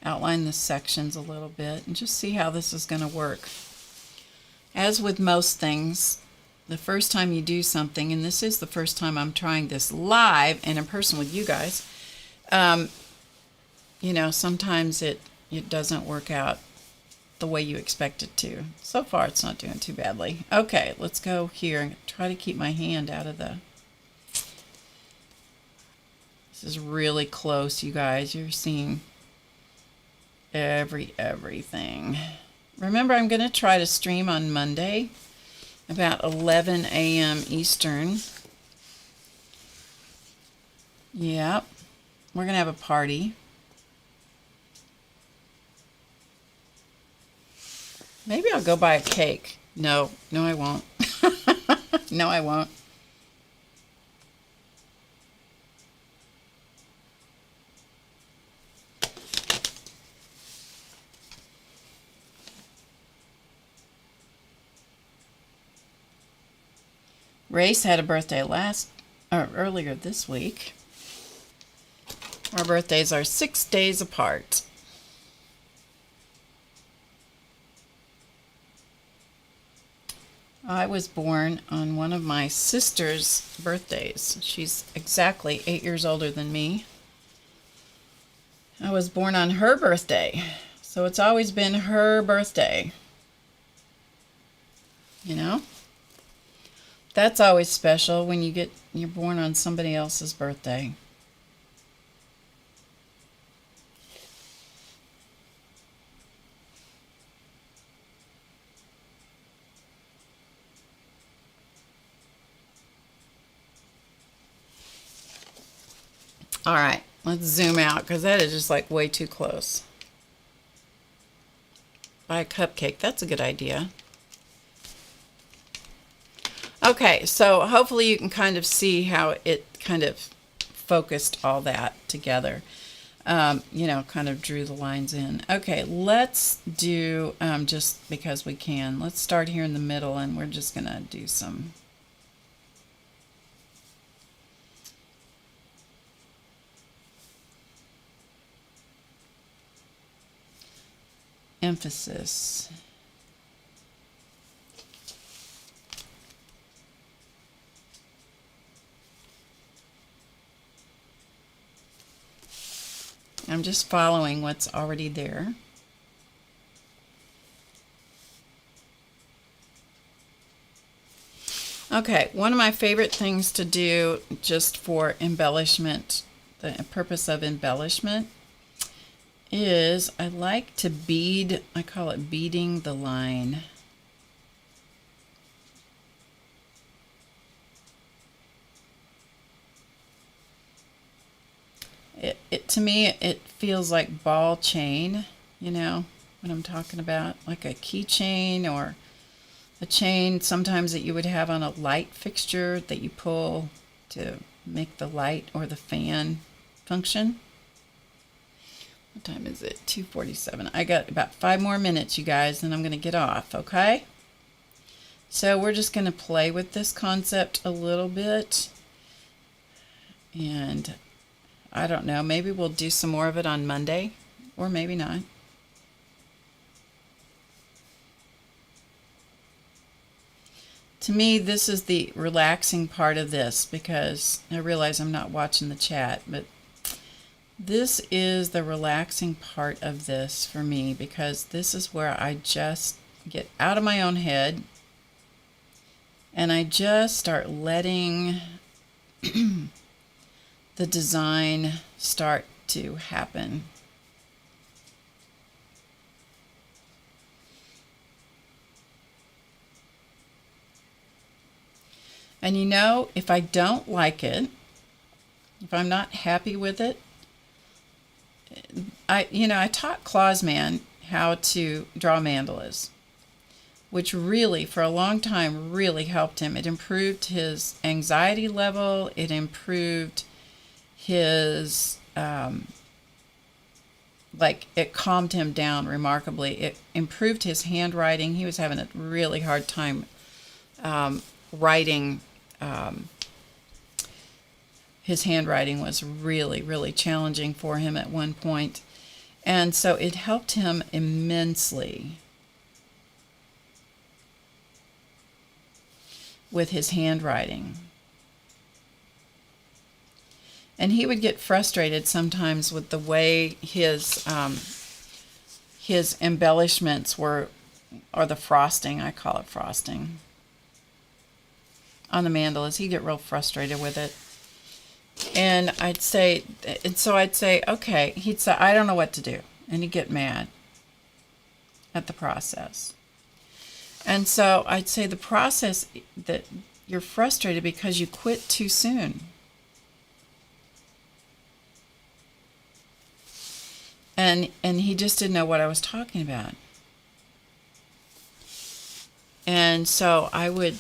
outline the sections a little bit, and just see how this is going to work. As with most things, the first time you do something, and this is the first time I'm trying this live and in person with you guys, you know, sometimes it doesn't work out the way you expect it to. So far, it's not doing too badly. Okay, let's go here and try to keep my hand out of the... This is really close, you guys. You're seeing everything. Remember, I'm going to try to stream on Monday about 11 a.m. Eastern. Yep. We're going to have a party. Maybe I'll go buy a cake. No, I won't. No, I won't. Race had a birthday earlier this week. Our birthdays are 6 days apart. I was born on one of my sister's birthdays. She's exactly 8 years older than me. I was born on her birthday, so it's always been her birthday. You know? That's always special when you're born on somebody else's birthday. All right, let's zoom out because that is just like way too close. Buy a cupcake, that's a good idea. Okay, so hopefully you can kind of see how it kind of focused all that together. You know, kind of drew the lines in. Okay, let's do, just because we can, let's start here in the middle and we're just going to do some emphasis. I'm just following what's already there. Okay, one of my favorite things to do just for embellishment, the purpose of embellishment, is I like to bead, I call it beading the line. To me, it feels like ball chain, you know what I'm talking about, like a keychain or a chain sometimes that you would have on a light fixture that you pull to make the light or the fan function. What time is it? 2:47. I got about 5 more minutes, you guys, and I'm going to get off, okay? So we're just going to play with this concept a little bit. And I don't know, maybe we'll do some more of it on Monday, or maybe not. To me, this is the relaxing part of this, because I realize I'm not watching the chat, but this is the relaxing part of this for me, because this is where I just get out of my own head and I just start letting the design start to happen. And you know, if I don't like it, if I'm not happy with it, I taught Clausman how to draw mandalas, which really, for a long time, really helped him. It improved his anxiety level. It improved his, it calmed him down remarkably. It improved his handwriting. He was having a really hard time writing. His handwriting was really, really challenging for him at one point. And so it helped him immensely with his handwriting. And he would get frustrated sometimes with the way his embellishments were, or the frosting, I call it frosting, on the mandalas. He'd get real frustrated with it. And so I'd say, okay, he'd say, I don't know what to do. And he'd get mad at the process. And so I'd say the process, that you're frustrated because you quit too soon. And he just didn't know what I was talking about. And so I would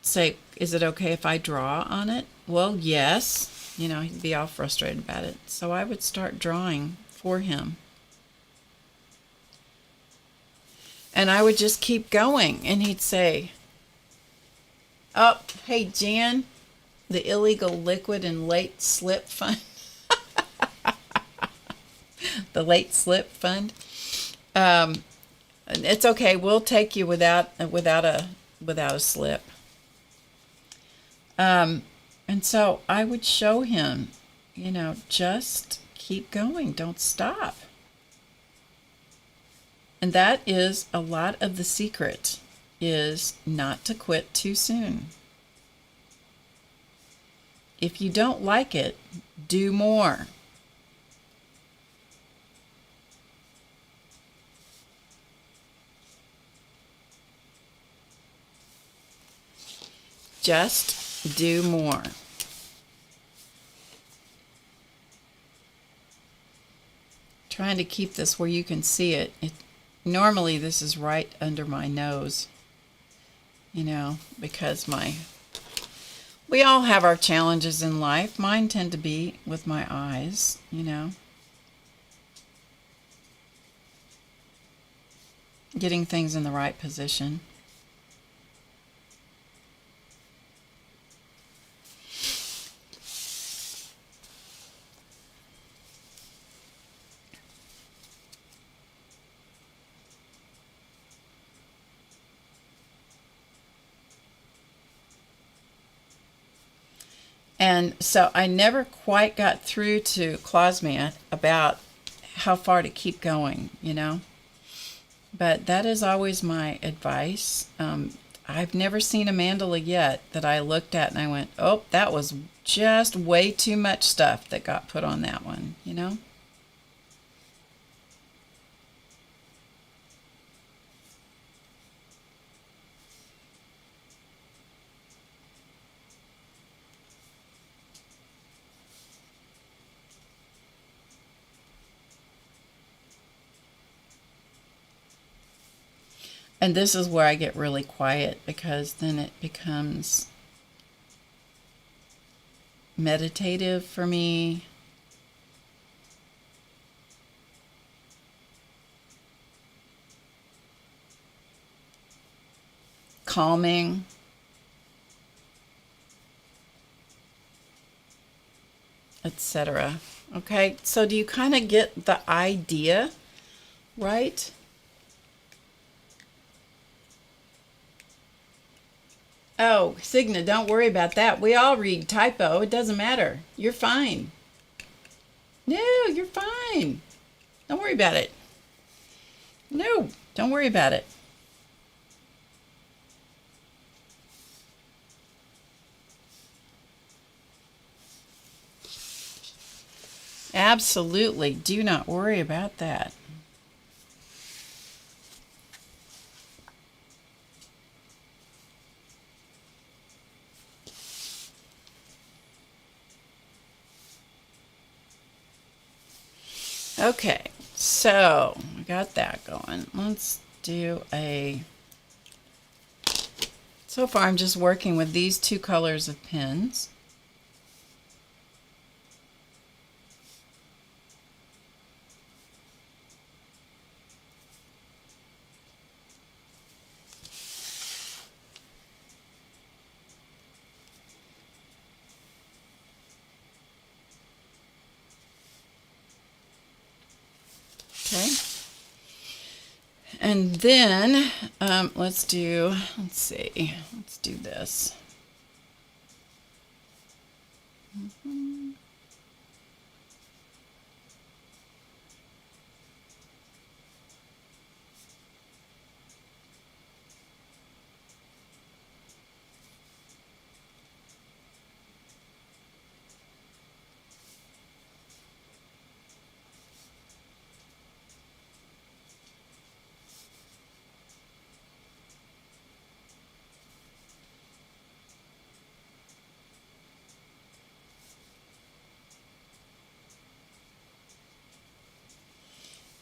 say, is it okay if I draw on it? Well, yes. He'd be all frustrated about it. So I would start drawing for him. And I would just keep going. And he'd say, oh, hey, Jan, the illegal liquid and late slip fund. The late slip fund. It's okay. We'll take you without a slip. And so I would show him, just keep going. Don't stop. And that is a lot of the secret, is not to quit too soon. If you don't like it, do more. Just do more. Trying to keep this where you can see it. Normally this is right under my nose, because we all have our challenges in life. Mine tend to be with my eyes, getting things in the right position. And so I never quite got through to Clausmia about how far to keep going, you know. But that is always my advice. I've never seen a mandala yet that I looked at and I went, oh, that was just way too much stuff that got put on that one, you know. And this is where I get really quiet, because then it becomes meditative for me. Calming. Etc. Okay, so do you kind of get the idea, right? Oh, Signa, don't worry about that. We all read typo. It doesn't matter. You're fine. No, you're fine. Don't worry about it. No, don't worry about it. Absolutely. Do not worry about that. Okay, so I got that going. Let's do a... So far I'm just working with these two colors of pens. Okay. And then let's do this.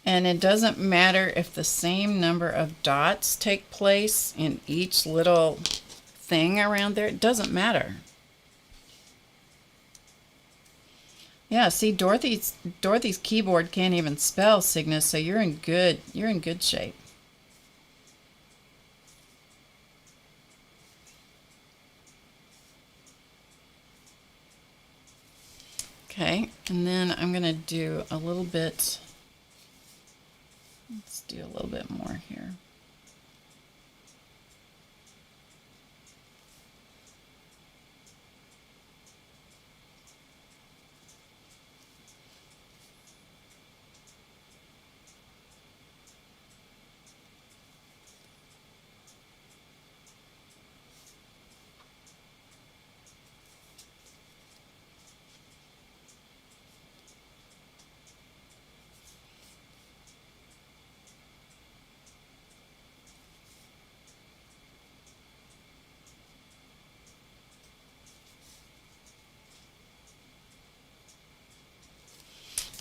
And it doesn't matter if the same number of dots take place in each little thing around there. It doesn't matter. Yeah, see, Dorothy's keyboard can't even spell, Cygnus, so you're in good shape. Okay, and then I'm going to do a little bit. Let's do a little bit more here.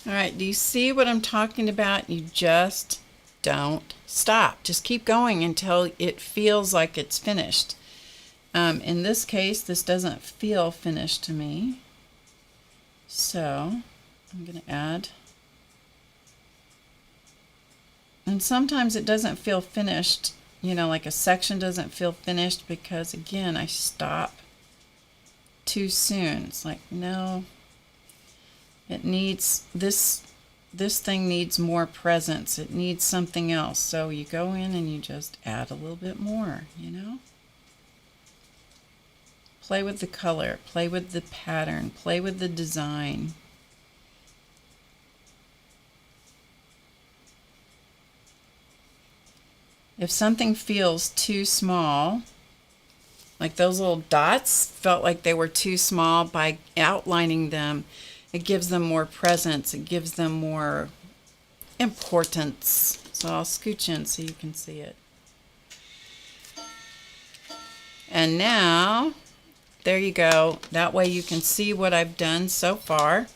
All right, do you see what I'm talking about? You just don't stop. Just keep going until it feels like it's finished. In this case, this doesn't feel finished to me. So I'm going to add. And sometimes it doesn't feel finished, you know, like a section doesn't feel finished because, again, I stop too soon. It's like, no. It needs, this thing needs more presence. It needs something else. So you go in and you just add a little bit more, you know? Play with the color, play with the pattern, play with the design. If something feels too small, like those little dots felt like they were too small, by outlining them, it gives them more presence, it gives them more importance. So I'll scooch in so you can see it. And now, there you go. That way you can see what I've done so far.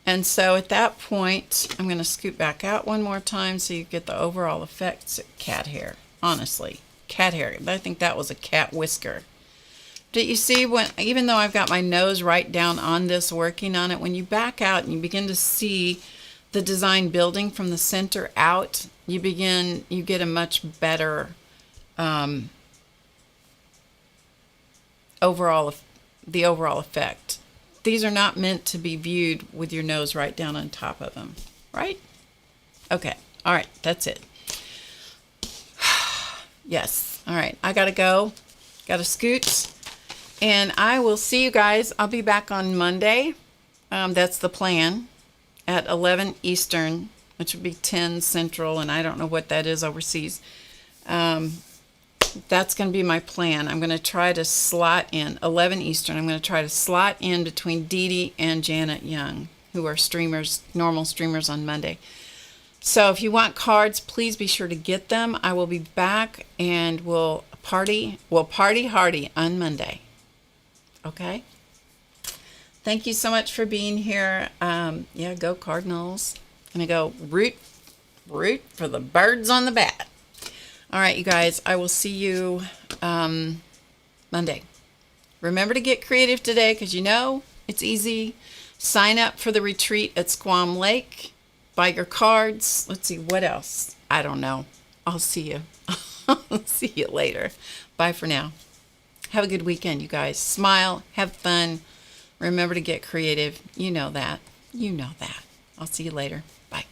And so at that point, I'm going to scoot back out one more time so you get the overall effects. Cat hair, honestly, cat hair. I think that was a cat whisker. Did you see, when, even though I've got my nose right down on this, working on it, when you back out and you begin to see the design building from the center out, you get a much better overall effect. These are not meant to be viewed with your nose right down on top of them, right? Okay, all right, that's it. Yes, all right, I gotta go, gotta scoot, and I will see you guys. I'll be back on Monday. That's the plan, at 11 Eastern, which would be 10 Central, and I don't know what that is overseas. That's going to be my plan. I'm going to try to slot in 11 Eastern. I'm going to try to slot in between Dee Dee and Janet Young, who are streamers, normal streamers on Monday. So if you want cards, please be sure to get them. I will be back, and we'll party hardy on Monday. Okay? Thank you so much for being here. Yeah, go Cardinals. Gonna go root for the birds on the bat. All right, you guys, I will see you Monday. Remember to get creative today, because you know it's easy. Sign up for the retreat at Squam Lake. Buy your cards. Let's see, what else? I don't know. I'll see you. I'll see you later. Bye for now. Have a good weekend, you guys. Smile. Have fun. Remember to get creative. You know that. You know that. I'll see you later. Bye.